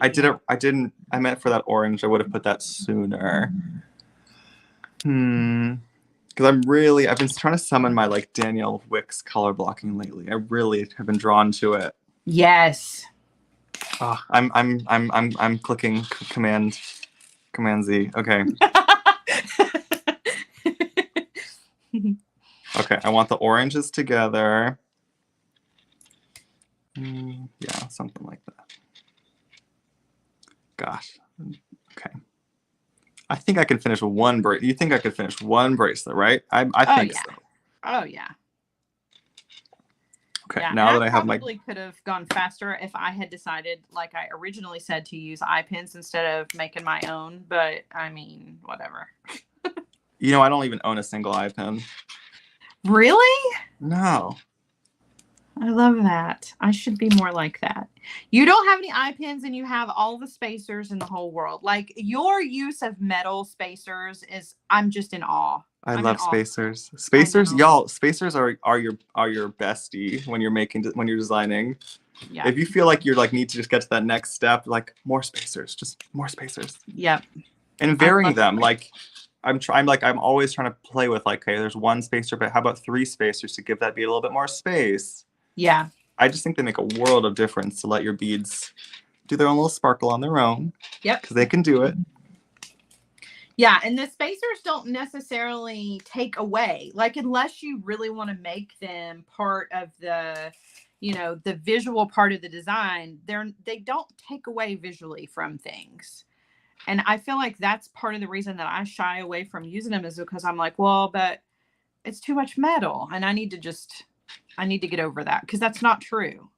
did it. I meant for that orange. I would have put that sooner. Because I've been trying to summon my like Danielle Wicks color blocking lately. I really have been drawn to it. Yes. Oh, I'm clicking Command Z. Okay. Okay, I want the oranges together. Yeah, something like that. Gosh. Okay. I think I can finish one bracelet. You think I could finish one bracelet, right? I think so. Oh yeah. Okay, yeah, now that I have my... probably could have gone faster if I had decided, like I originally said, to use eye pins instead of making my own. But I mean, whatever. You know, I don't even own a single eye pin. Really? No. I love that. I should be more like that. You don't have any eye pins and you have all the spacers in the whole world. Like your use of metal spacers is, I'm just in awe. I love spacers. Spacers, y'all. Spacers are your bestie when you're designing. Yeah. If you feel like you're like need to just get to that next step, like more spacers, just more spacers. Yep. And varying them, like I'm always trying to play with like, okay, there's one spacer, but how about 3 spacers to give that bead a little bit more space? Yeah. I just think they make a world of difference to let your beads do their own little sparkle on their own. Yep. Because they can do it. Yeah, and the spacers don't necessarily take away, like unless you really want to make them part of the, the visual part of the design, they don't take away visually from things. And I feel like that's part of the reason that I shy away from using them, is because I'm like, well, but it's too much metal and I need to get over that, because that's not true.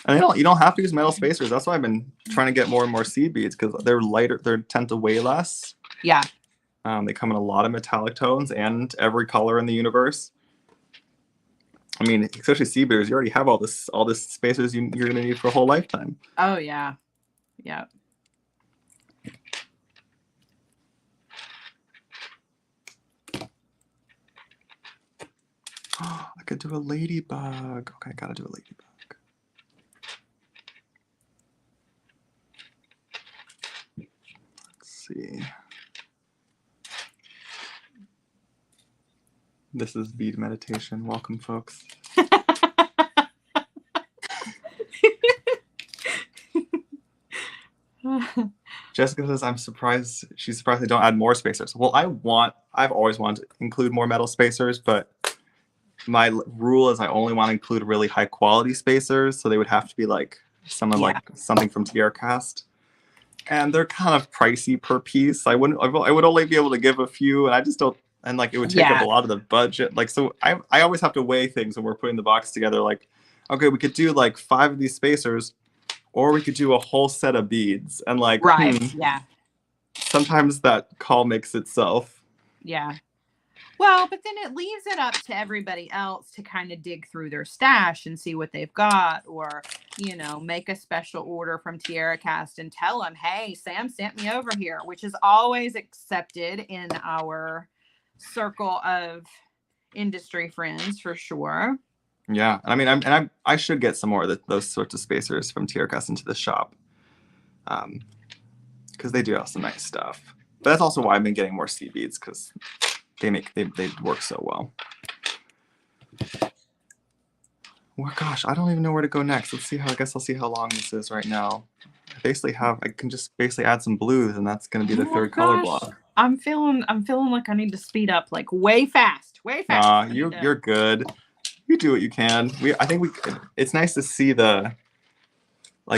And you don't have to use metal spacers. That's why I've been trying to get more and more seed beads, because they're lighter. They tend to weigh less. Yeah. They come in a lot of metallic tones and every color in the universe. I mean, especially seed beaders, you already have all this spacers you're going to need for a whole lifetime. Oh yeah. Yeah. I could do a ladybug. Okay, I gotta do a ladybug. Let's see. This is bead meditation. Welcome, folks. Jessica says, I'm surprised. She's surprised they don't add more spacers. Well, I've always wanted to include more metal spacers, but my rule is I only want to include really high quality spacers, so they would have to be like like something from TierCast, and they're kind of pricey per piece. I would only be able to give a few, and I just don't, and like it would take up a lot of the budget. Like, so I always have to weigh things when we're putting the box together. Like, okay, we could do like 5 of these spacers, or we could do a whole set of beads, and like sometimes that call makes itself. Yeah. Well, but then it leaves it up to everybody else to kind of dig through their stash and see what they've got, or, make a special order from TierCast and tell them, hey, Sam sent me over here, which is always accepted in our circle of industry friends for sure. Yeah. I mean, I should get some more of those sorts of spacers from TierCast into the shop, because they do have some nice stuff. But that's also why I've been getting more sea beads, because they work so well. Well, gosh, I don't even know where to go next. Let's see I guess I'll see how long this is right now. I can just basically add some blues, and that's going to be the third color block. I'm feeling like I need to speed up, like way fast. You're good. You do what you can. I think it's nice to see the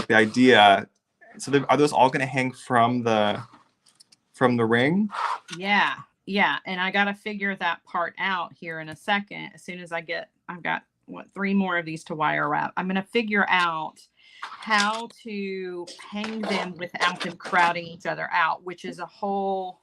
idea. So are those all going to hang from the ring? Yeah. Yeah. And I got to figure that part out here in a second. As soon as I've got 3 more of these to wire wrap. I'm going to figure out how to hang them without them crowding each other out, which is a whole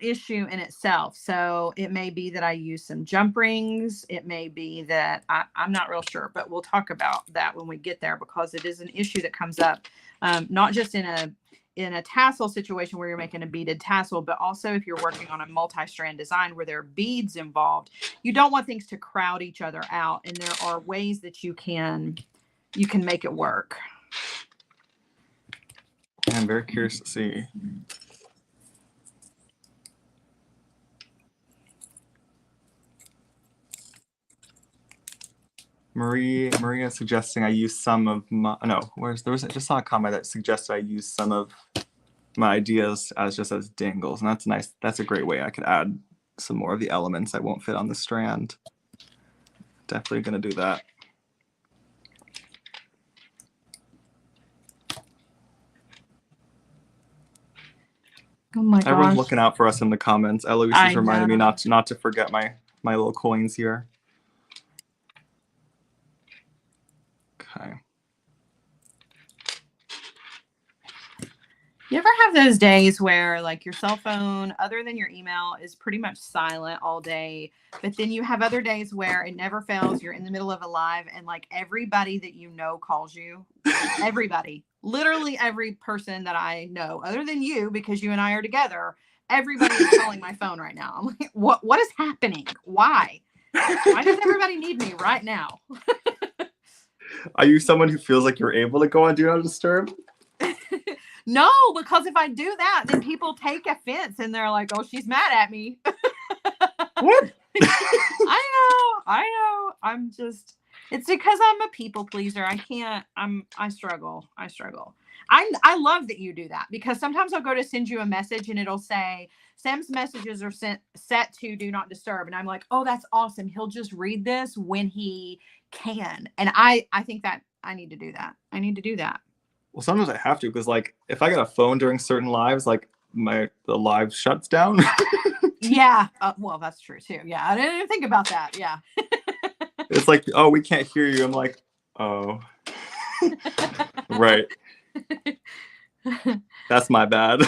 issue in itself. So it may be that I use some jump rings. It may be that I'm not real sure, but we'll talk about that when we get there, because it is an issue that comes up, not just in a tassel situation where you're making a beaded tassel, but also if you're working on a multi-strand design where there are beads involved. You don't want things to crowd each other out, and there are ways that you can make it work. I'm very curious to see. Maria suggesting I use some of my, I just saw a comment that suggested I use some of my ideas as dangles, and that's nice. That's a great way I could add some more of the elements that won't fit on the strand. Definitely gonna do that. Oh my gosh. Everyone's looking out for us in the comments. Eloise is reminding me not to forget my little coins here. Okay. You ever have those days where like your cell phone, other than your email, is pretty much silent all day, but then you have other days where it never fails, you're in the middle of a live and like everybody that you know calls you? Everybody, literally every person that I know, other than you, because you and I are together, everybody is calling my phone right now. I'm like, what is happening? Why does everybody need me right now? Are you someone who feels like you're able to go on Do Not Disturb? No, because if I do that, then people take offense and they're like, oh, she's mad at me. What? I know. It's because I'm a people pleaser. I struggle. I love that you do that, because sometimes I'll go to send you a message and it'll say Sam's messages are set to Do Not Disturb. And I'm like, oh, that's awesome. He'll just read this when he can. And I think that I need to do that. Well, sometimes I have to, because like if I get a phone during certain lives, like the live shuts down. Yeah. Well, that's true too. Yeah. I didn't even think about that. Yeah. It's like, oh, we can't hear you. I'm like, oh, right. That's my bad.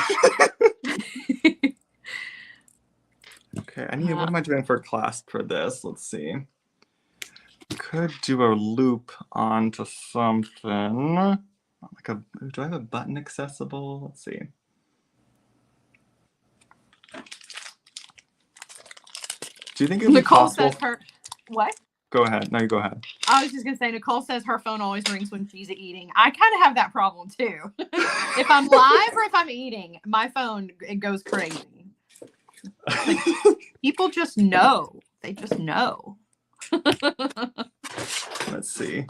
Okay, what am I doing for a clasp for this? Let's see. Could do a loop onto something. Do I have a button accessible? Let's see. Do you think it would be possible? Says her what? Go ahead. No, you go ahead. I was just gonna say, Nicole says her phone always rings when she's eating. I kind of have that problem too. If I'm live or if I'm eating, my phone, it goes crazy. Like, people just know. They just know. Let's see.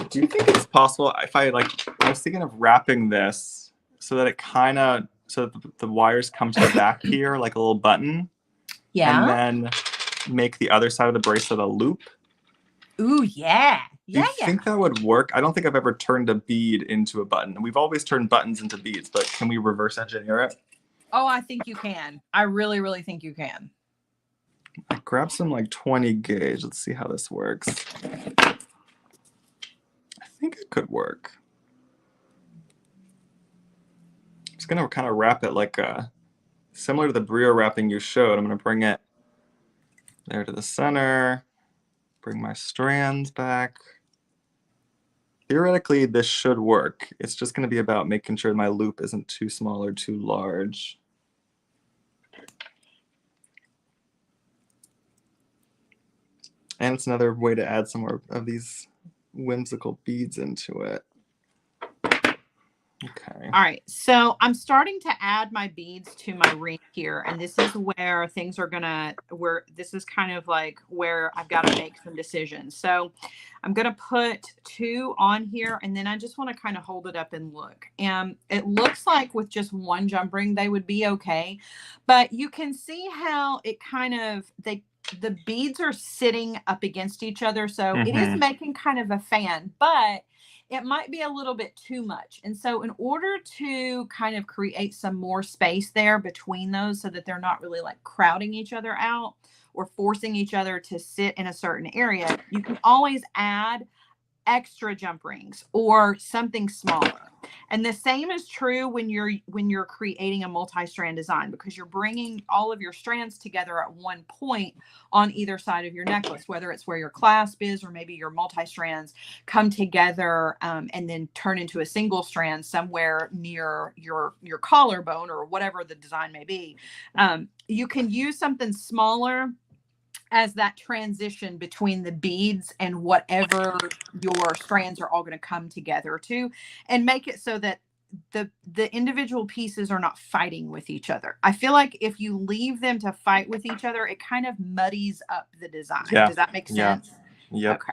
Do you think it's possible if I was thinking of wrapping this so that the wires come to the back here like a little button. Yeah. And then make the other side of the bracelet a loop. Ooh, yeah. Do you think that would work? I don't think I've ever turned a bead into a button. We've always turned buttons into beads, but can we reverse engineer it? Oh, I think you can. I really, really think you can. Grab some 20 gauge. Let's see how this works. I think it could work. I'm just gonna kind of wrap it like similar to the brio wrapping you showed. I'm gonna bring it there to the center. Bring my strands back. Theoretically, this should work. It's just going to be about making sure my loop isn't too small or too large. And it's another way to add some more of these whimsical beads into it. Okay. All right, so I'm starting to add my beads to my ring here, and this is where things are this is kind of like where I've got to make some decisions. So I'm gonna put 2 on here, and then I just want to kind of hold it up and look. And it looks like with just one jump ring, they would be okay, but you can see how it kind of, the beads are sitting up against each other, so it is making kind of a fan, but it might be a little bit too much. And so in order to kind of create some more space there between those so that they're not really like crowding each other out or forcing each other to sit in a certain area, you can always add extra jump rings or something smaller. And the same is true when you're creating a multi-strand design, because you're bringing all of your strands together at one point on either side of your necklace, whether it's where your clasp is or maybe your multi-strands come together and then turn into a single strand somewhere near your collarbone or whatever the design may be. You can use something smaller as that transition between the beads and whatever your strands are all going to come together to, and make it so that the individual pieces are not fighting with each other. I feel like if you leave them to fight with each other, it kind of muddies up the design. Yeah. Does that make sense? Yeah. Okay.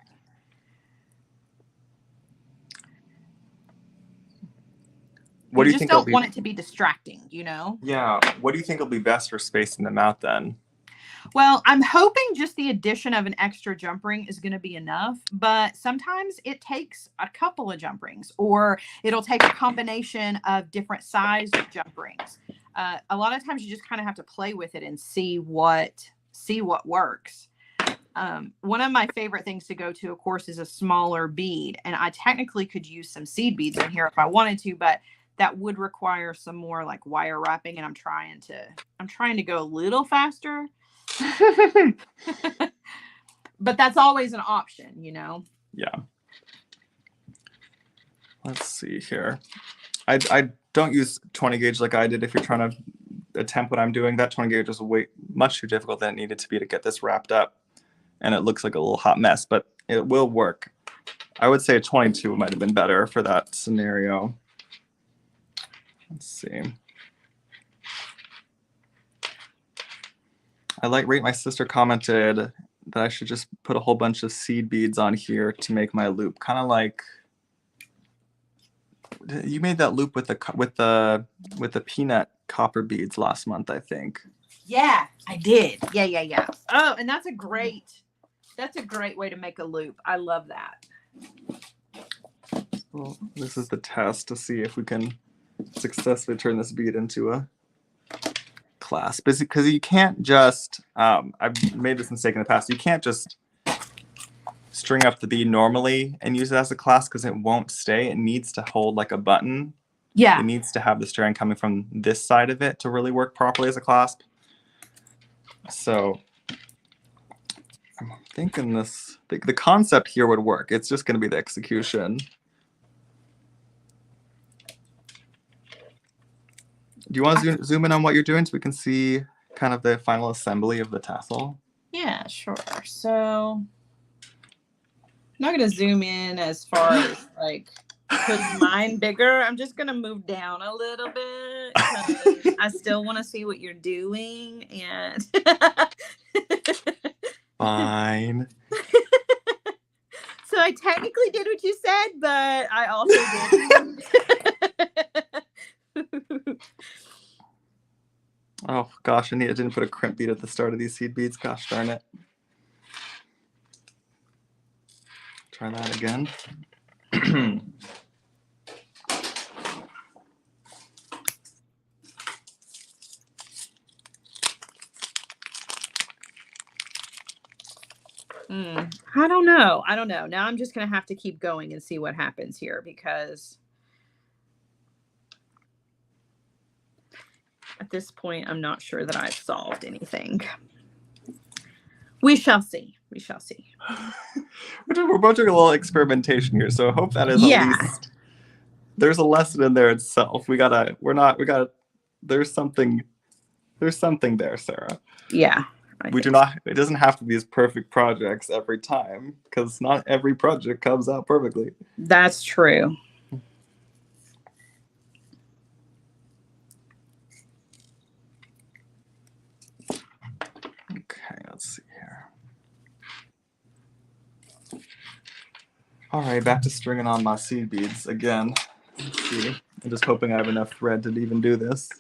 What do you just think? Don't want it to be distracting, you know? Yeah. What do you think will be best for spacing them out then? Well, I'm hoping just the addition of an extra jump ring is going to be enough, but sometimes it takes a couple of jump rings, or it'll take a combination of different sized jump rings. A lot of times you just kind of have to play with it and see what works. One of my favorite things to go to, of course, is a smaller bead, and I technically could use some seed beads in here if I wanted to, but that would require some more like wire wrapping, and I'm trying to go a little faster. But that's always an option, you know? Yeah. Let's see here. I don't use 20 gauge like I did. If you're trying to attempt what I'm doing, that 20 gauge is way much too difficult than it needed to be to get this wrapped up. And it looks like a little hot mess, but it will work. I would say a 22 might have been better for that scenario. Let's see. My sister commented that I should just put a whole bunch of seed beads on here to make my loop. Kind of like you made that loop with the peanut copper beads last month, I think. Yeah, I did. Yeah. Oh, and that's a great way to make a loop. I love that. Well, this is the test to see if we can successfully turn this bead into a clasp, because you can't just I've made this mistake in the past. You can't just string up the bead normally and use it as a clasp, because it won't stay. It needs to hold like a button. Yeah. It needs to have the strand coming from this side of it to really work properly as a clasp. So I'm thinking the concept here would work. It's just going to be the execution. Do you want to zoom in on what you're doing so we can see kind of the final assembly of the tassel? Yeah, sure. So I'm not going to zoom in as far as like put mine bigger. I'm just going to move down a little bit because I still want to see what you're doing. And Fine. So I technically did what you said, but I also didn't. Oh gosh, I didn't put a crimp bead at the start of these seed beads. Gosh darn it. Try that again. I don't know. Now I'm just going to have to keep going and see what happens here, because at this point, I'm not sure that I've solved anything. We shall see. We're both doing a little experimentation here, so I hope that is at least there's a lesson in there itself. There's something there, Sarah. Yeah. It doesn't have to be as perfect projects every time, because not every project comes out perfectly. That's true. All right, back to stringing on my seed beads again. Let's see. I'm just hoping I have enough thread to even do this.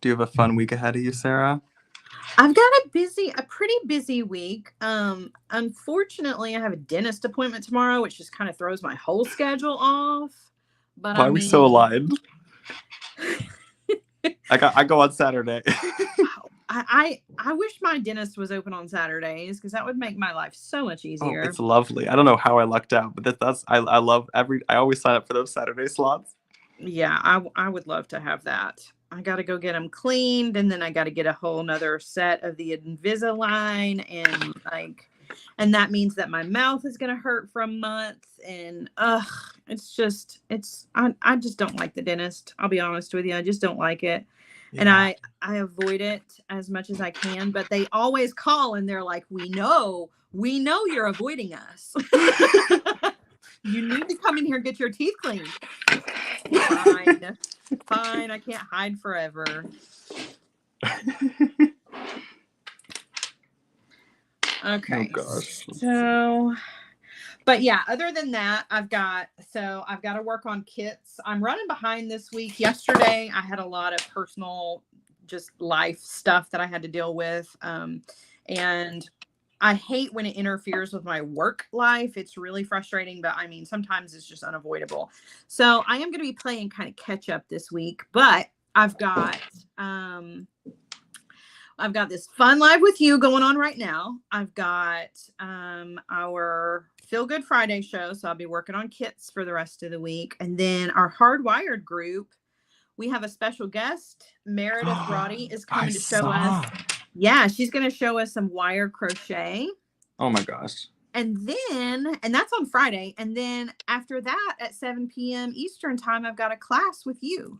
Do you have a fun week ahead of you, Sarah? I've got a pretty busy week. Unfortunately, I have a dentist appointment tomorrow, which just kind of throws my whole schedule off. But Why are we so aligned? I go on Saturday. I wish my dentist was open on Saturdays because that would make my life so much easier. Oh, it's lovely. I don't know how I lucked out, but I love I always sign up for those Saturday slots. Yeah, I would love to have that. I got to go get them cleaned, and then I got to get a whole nother set of the Invisalign, and that means that my mouth is going to hurt for a month, and I just don't like the dentist. I'll be honest with you. I just don't like it. Yeah. And I avoid it as much as I can, but they always call and they're like, we know you're avoiding us. You need to come in here and get your teeth cleaned. Fine. I can't hide forever. Okay. Oh gosh. So, but yeah, other than that, I've got to work on kits. I'm running behind this week. Yesterday, I had a lot of personal, just life stuff that I had to deal with. And I hate when it interferes with my work life. It's really frustrating, but I mean, sometimes it's just unavoidable. So I am going to be playing kind of catch up this week, but I've got this fun live with you going on right now. I've got our Feel Good Friday show. So I'll be working on kits for the rest of the week. And then our Hardwired group, we have a special guest. Meredith Roddy is coming to show us. Yeah, she's going to show us some wire crochet. Oh my gosh. And that's on Friday. And then after that at 7 p.m. Eastern time, I've got a class with you.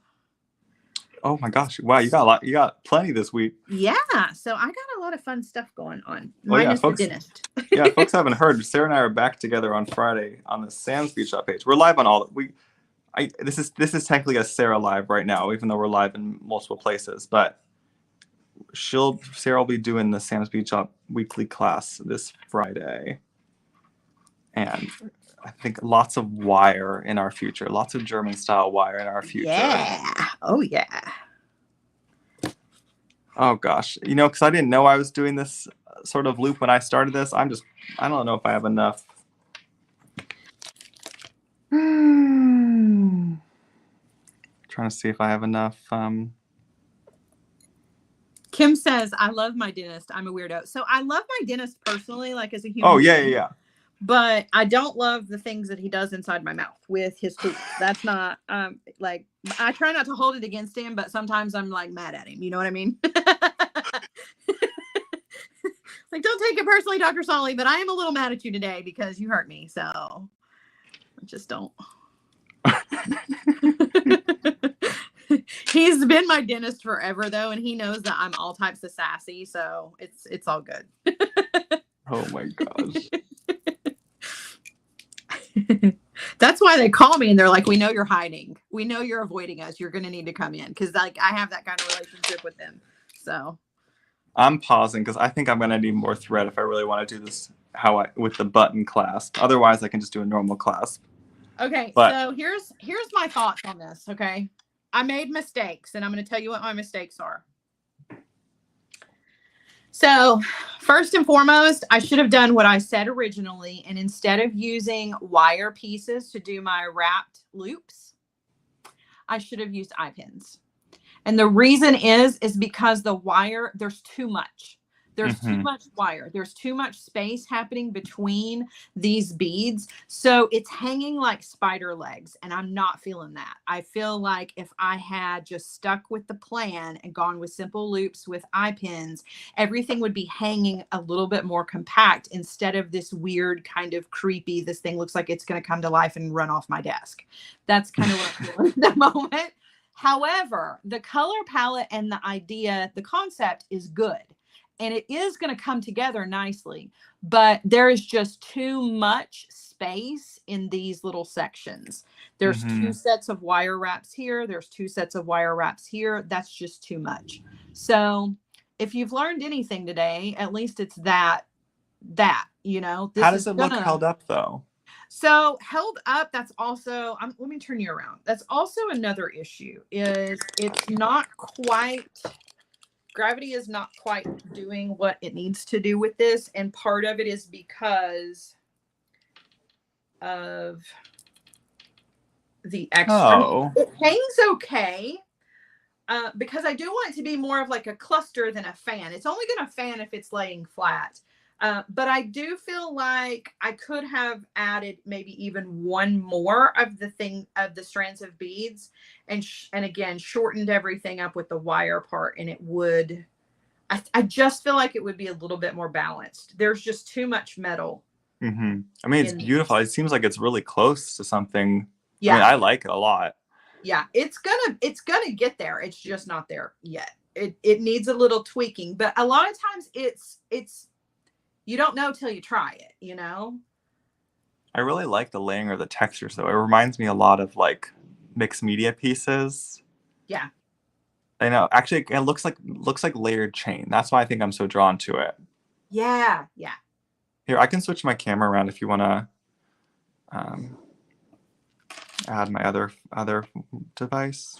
Oh my gosh. Wow, you got plenty this week. Yeah. So I got a lot of fun stuff going on. Minus the dentist. Yeah, folks haven't heard. Sarah and I are back together on Friday on the Sam's Beach Shop page. We're live on all this is technically a Sarah live right now, even though we're live in multiple places, but Sarah will be doing the Sam's Beach Shop weekly class this Friday. And I think lots of wire in our future, lots of German style wire in our future. Yeah. Oh yeah. Oh gosh. Because I didn't know I was doing this sort of loop when I started this. I don't know if I have enough. Trying to see if I have enough. Kim says, I love my dentist. I'm a weirdo. So I love my dentist personally, like as a human. Oh, yeah. But I don't love the things that he does inside my mouth with his teeth. That's not, I try not to hold it against him, but sometimes I'm like mad at him. You know what I mean? Like, don't take it personally, Dr. Solly, but I am a little mad at you today because you hurt me. So I just don't. He's been my dentist forever though, and he knows that I'm all types of sassy, so it's all good. Oh my gosh. That's why they call me and they're like, we know you're hiding. We know you're avoiding us. You're gonna need to come in. Cause I have that kind of relationship with them. So I'm pausing because I think I'm gonna need more thread if I really want to do this with the button clasp. Otherwise I can just do a normal clasp. Okay, so here's my thoughts on this. Okay. I made mistakes, and I'm going to tell you what my mistakes are. So first and foremost, I should have done what I said originally. And instead of using wire pieces to do my wrapped loops, I should have used eye pins. And the reason is because the wire, there's too much. There's too much wire. There's too much space happening between these beads. So it's hanging like spider legs, and I'm not feeling that. I feel like if I had just stuck with the plan and gone with simple loops with eye pins, everything would be hanging a little bit more compact instead of this weird kind of creepy, this thing looks like it's going to come to life and run off my desk. That's kind of what I'm feeling at the moment. However, the color palette and the idea, the concept is good. And it is going to come together nicely, but there is just too much space in these little sections. There's two sets of wire wraps here. There's two sets of wire wraps here. That's just too much. So if you've learned anything today, at least it's that, you know, this How does is it look held up though? So held up, that's also, let me turn you around. That's also another issue, is it's not quite, gravity is not quite doing what it needs to do with this. And part of it is because of the extra. Oh. It hangs okay. Because I do want it to be more of like a cluster than a fan. It's only going to fan if it's laying flat. But I do feel like I could have added maybe even one more of the strands of beads, and again shortened everything up with the wire part, and it would. I just feel like it would be a little bit more balanced. There's just too much metal. Mm-hmm. I mean, it's beautiful. It seems like it's really close to something. Yeah, I mean, I like it a lot. Yeah, it's gonna get there. It's just not there yet. It needs a little tweaking, but a lot of times it's you don't know till you try it, you know? I really like the layering of the textures though. It reminds me a lot of like mixed media pieces. Yeah. I know. Actually, it looks like layered chain. That's why I think I'm so drawn to it. Yeah, yeah. Here, I can switch my camera around if you want to add my other device.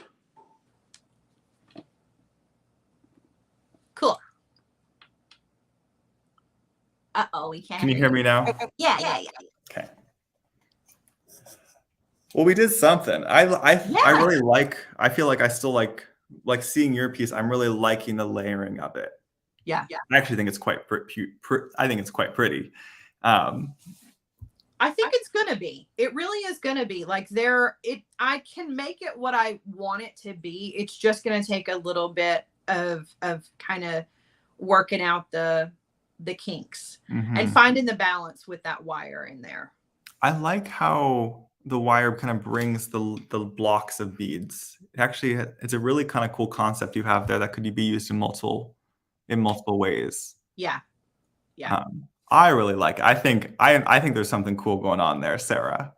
Cool. We can't. Can you hear me now? Yeah. Okay. Well, we did something. I really like. I feel like I still like seeing your piece. I'm really liking the layering of it. Yeah. I actually think it's quite I think it's quite pretty. I think it's gonna be. It really is gonna be. Like I can make it what I want it to be. It's just gonna take a little bit of kind of working out the kinks and finding the balance with that wire in there. I like how the wire kind of brings the blocks of beads. It's a really kind of cool concept you have there that could be used in multiple ways. Yeah. I really like it. I think there's something cool going on there, Sarah.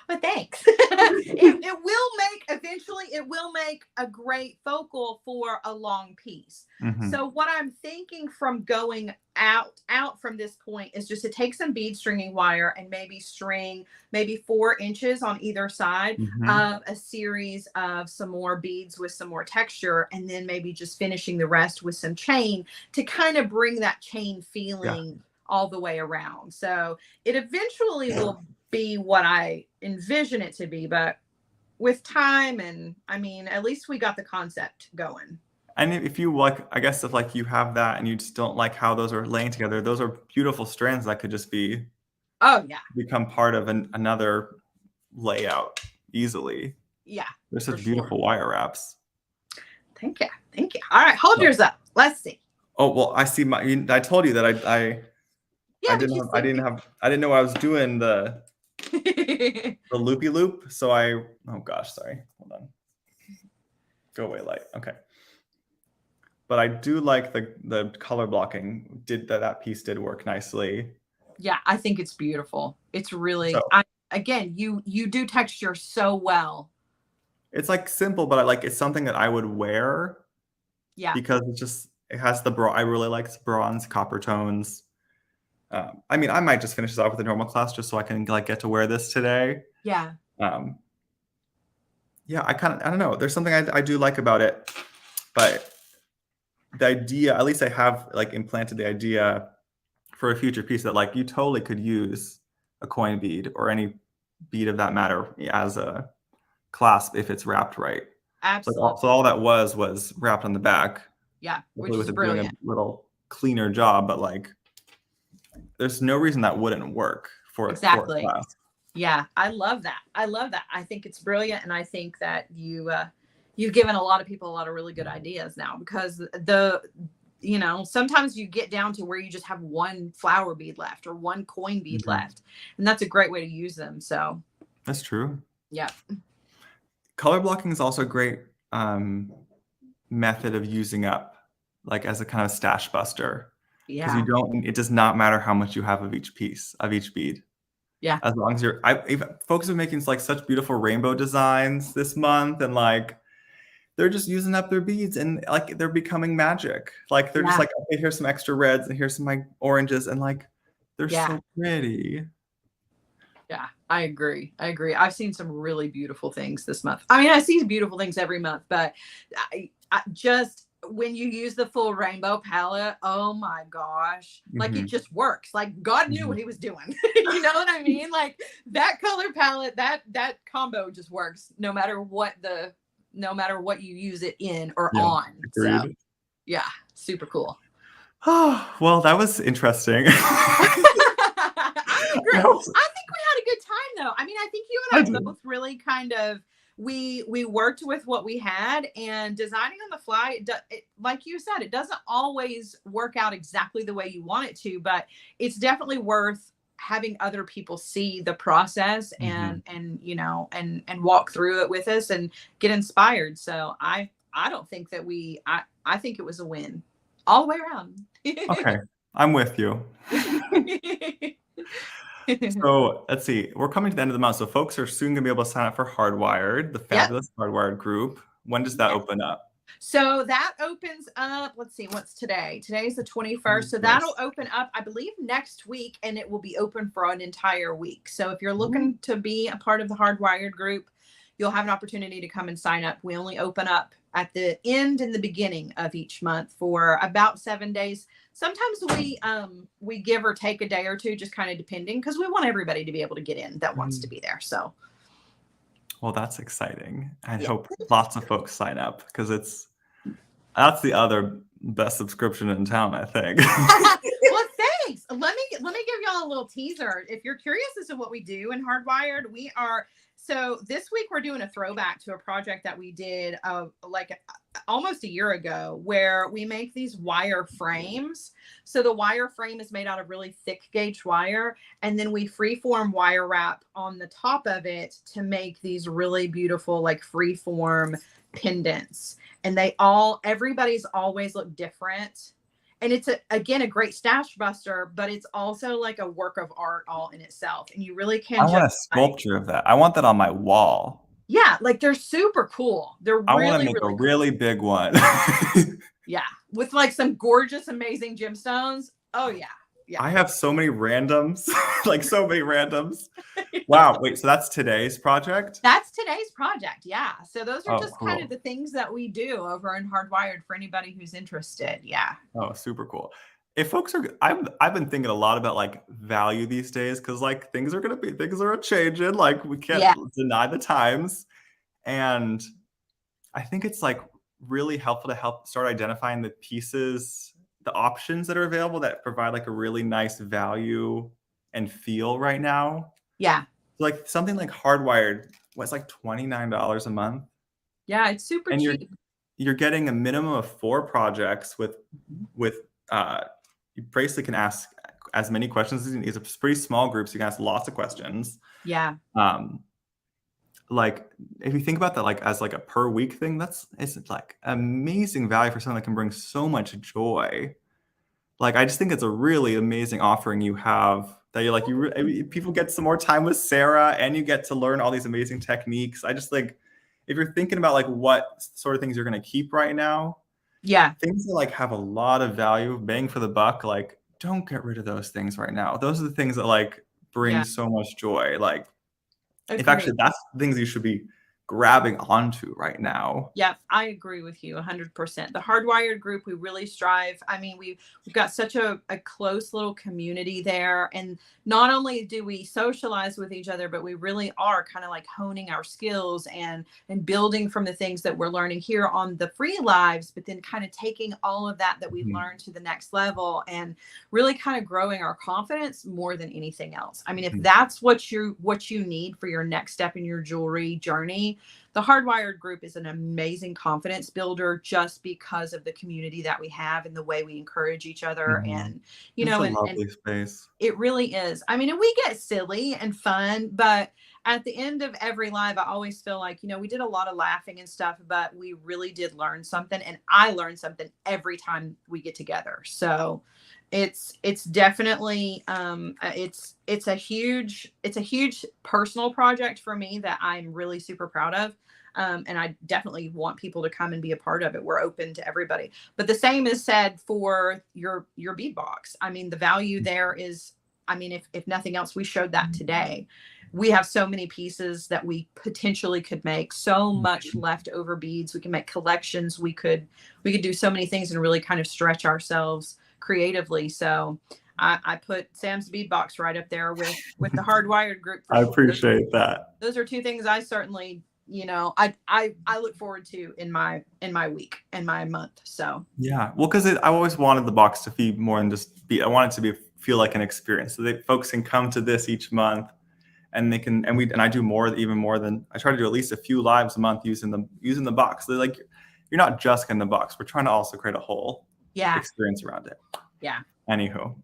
Well, thanks. It will make a great focal for a long piece. So what I'm thinking from going out from this point is just to take some bead stringing wire and maybe string 4 inches on either side of a series of some more beads with some more texture, and then maybe just finishing the rest with some chain to kind of bring that chain feeling all the way around. So it eventually will be what I envision it to be, but with time, and I mean, at least we got the concept going. And if you like, I guess if like you have that and you just don't like how those are laying together, those are beautiful strands that could just become part of another layout easily. Yeah. They're such beautiful wire wraps. Thank you. All right, hold yours up. Let's see. Oh, well, I see I told you that I didn't know I was doing the loopy loop. So oh gosh, sorry. Hold on. Go away, light. Okay. But I do like the color blocking. That piece did work nicely. Yeah, I think it's beautiful. It's really, again, you do texture so well. It's like simple, but it's something that I would wear. Yeah. Because it has I really like bronze, copper tones. I mean, I might just finish this off with a normal class just so I can get to wear this today. Yeah. Yeah, I don't know. There's something I do like about it, but the idea, at least I have implanted the idea for a future piece that you totally could use a coin bead or any bead of that matter as a clasp if it's wrapped right. Absolutely. So all that was wrapped on the back. Yeah, which is brilliant. Doing a little cleaner job, but there's no reason that wouldn't work for a class. Yeah, I love that. I think it's brilliant, and I think that you've given a lot of people a lot of really good ideas now, because sometimes you get down to where you just have one flower bead left or one coin bead left, and that's a great way to use them. So that's true. Yeah. Color blocking is also a great method of using up, as a kind of stash buster. Yeah. Because it does not matter how much you have of each bead. Yeah. As long as folks are making such beautiful rainbow designs this month, and they're just using up their beads and like they're becoming magic. Like they're just Yeah. like, okay, here's some extra reds and here's some like oranges and like they're Yeah. so pretty. Yeah, I agree. I agree. I've seen some really beautiful things this month. I mean, I see beautiful things every month, but I just when you use the full rainbow palette, oh my gosh, like it Mhm. just works. Like God knew what Mhm. he was doing. You know what I mean? Like that color palette, that combo just works no matter what you use it in or Yeah, on. So agreed. yeah, super cool. Oh, well, that was interesting. I I agree. hope I think we had a good time though. I mean, I think you I and I did. both really kind of we worked with what we had, and designing on the fly, like you said, it doesn't always work out exactly the way you want it to, but it's definitely worth having other people see the process Mhm. and you know and walk through it with us and get inspired. So I don't think that I think it was a win all the way around. Okay, I'm with you. So let's see. We're coming to the end of the month, so folks are soon gonna be able to sign up for Hardwired, the Yep. fabulous Hardwired group. When does that Yes. open up? So that opens up, let's see, what's today? Today's the 21st. So that'll open up, I believe, next week, and it will be open for an entire week. So if you're Ooh. looking to be a part of the Hardwired group, you'll have an opportunity to come and sign up. We only open up at the end and the beginning of each month for about 7 days. Sometimes we give or take a day or two, just kind of depending, because we want everybody to be able to get in that wants to Mm. be there. So Well, that's exciting. I yeah. hope lots of folks sign up because that's the other best subscription in town, I think. Well, thanks. Let me give y'all a little teaser. If you're curious as to what we do in Hardwired, we are so this week we're doing a throwback to a project that we did almost a year ago, where we make these wire frames. So the wire frame is made out of really thick gauge wire, and then we freeform wire wrap on the top of it to make these really beautiful like freeform pendants. And everybody's always look different, and it's again a great stash buster, but it's also like a work of art all in itself, and you really I can want just a like sculpture of that. I want that on my wall. yeah, like they're super cool. They're I want to really make a really cool. really big one. Yeah, with like some gorgeous amazing gemstones. Oh yeah. Yeah. I have so many randoms, like so many randoms. Wow. Wait, so that's today's project? That's today's project. Yeah, so those are Oh, just kind of cool. the things that we do over in Hardwired for anybody who's interested. Yeah. Oh, super cool. If folks are, I've been thinking a lot about like value these days because like things are changing. Like we can't Yeah. deny the times, and I think it's like really helpful to help start identifying the pieces, the options that are available that provide like a really nice value and feel right now. Yeah. Like something like Hardwired was like $29 a month, Yeah, it's super and cheap. you're getting a minimum of 4 projects with you basically can ask as many questions as you need. It's a pretty small group, so you can ask lots of questions. Yeah. Like if you think about that like as like a per week thing, it's like amazing value for someone that can bring so much joy. Like I just think it's a really amazing offering you have that you're like I mean, people get some more time with Sarah and you get to learn all these amazing techniques. I just think if you're thinking about like what sort of things you're going to keep right now, Yeah. things that like have a lot of value, bang for the buck, like don't get rid of those things right now. Those are the things that like bring Yeah. so much joy. Like if Agreed. actually that's the things you should be grabbing onto right now. Yeah, I agree with you 100%. The Hardwired group, we really strive. I mean, we've got such a close little community there. And not only do we socialize with each other, but we really are kind of like honing our skills and building from the things that we're learning here on the free lives, but then kind of taking all of that we've learned to the next level and really kind of growing our confidence more than anything else. I mean, if that's what you need for your next step in your jewelry journey, the Hardwired group is an amazing confidence builder just because of the community that we have and the way we encourage each other. And, you It's know, a and lovely space. it really is. I mean, and we get silly and fun, but at the end of every live, I always feel like, you know, we did a lot of laughing and stuff, but we really did learn something. And I learn something every time we get together. So It's definitely it's a huge personal project for me that I'm really super proud of. And I definitely want people to come and be a part of it. We're open to everybody. But the same is said for your bead box. I mean, the value there is, I mean, if nothing else, we showed that today. We have so many pieces that we potentially could make, so much leftover beads. We can make collections. We could do so many things and really kind of stretch ourselves creatively. So I put Sam's bead box right up there with the Hardwired group. I appreciate that. Those are two things I certainly, I look forward to in my week and my month. So yeah, well, because I always wanted the box to be more than just be. I want it to feel like an experience, so that folks can come to this each month, and they can, and I do even more than I try to do at least a few lives a month using the box. So like, you're not just getting the box. We're trying to also create a whole experience around it. Yeah. Anywho,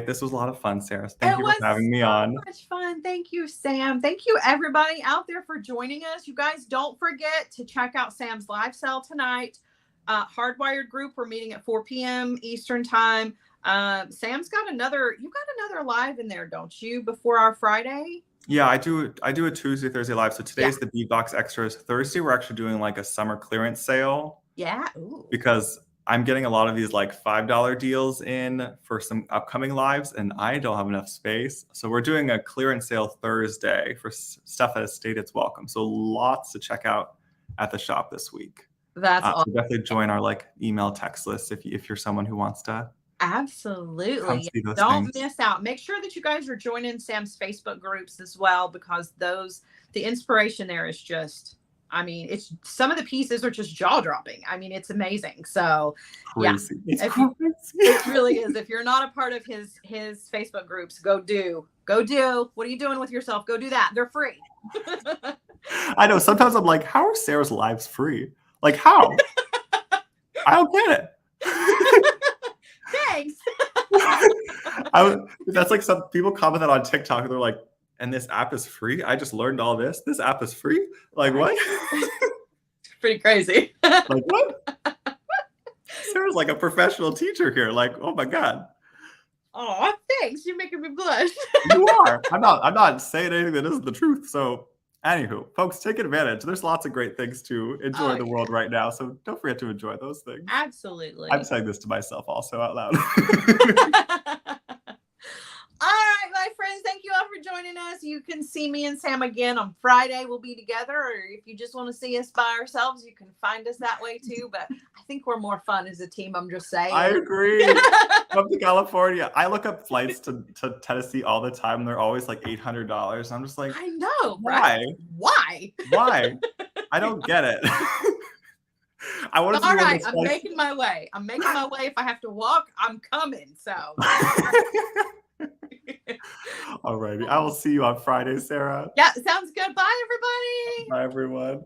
this was a lot of fun, Sarah. Thank you for having me on. So much fun. Thank you, Sam. Thank you, everybody out there, for joining us. You guys, don't forget to check out Sam's live sale tonight. Hardwired group. We're meeting at 4 p.m. Eastern time. Sam's got another live in there, don't you? Before our Friday. Yeah, I do a Tuesday, Thursday live. So today's the Beadbox Extras. Thursday, we're actually doing like a summer clearance sale. Yeah. Ooh. Because I'm getting a lot of these like $5 deals in for some upcoming lives, and I don't have enough space. So we're doing a clearance sale Thursday for stuff that has stayed its welcome. So lots to check out at the shop this week. That's awesome. So definitely join our like email text list if you're someone who wants to. Absolutely. Don't miss out. Make sure that you guys are joining Sam's Facebook groups as well, because the inspiration there is just, I mean, it's, some of the pieces are just jaw dropping. I mean, it's amazing. So crazy. Yeah, it really is. If you're not a part of his Facebook groups, go do. What are you doing with yourself? Go do that. They're free. I know. Sometimes I'm like, how are Sarah's lives free? Like, how? I don't get it. Thanks. That's like, some people commented on TikTok and they're like, and this app is free? I just learned all this. This app is free? Like, what? It's pretty crazy. Like, what? Sarah's like a professional teacher here. Like, oh my God. Oh, thanks. You're making me blush. You are. I'm not saying anything that isn't the truth. So anywho, folks, take advantage. There's lots of great things to enjoy in the world right now. So don't forget to enjoy those things. Absolutely. I'm saying this to myself also out loud. All right, my friends, thank you all for joining us. You can see me and Sam again on Friday. We'll be together. Or if you just want to see us by ourselves, you can find us that way too. But I think we're more fun as a team. I'm just saying. I agree. Come to California. I look up flights to Tennessee all the time. They're always like $800. I'm just like, I know. Why? Right? Why? I don't get it. I want to. All right, I'm making my way. If I have to walk, I'm coming. So. Alrighty. I will see you on Friday, Sarah. Yeah, sounds good. Bye, everybody. Bye, everyone.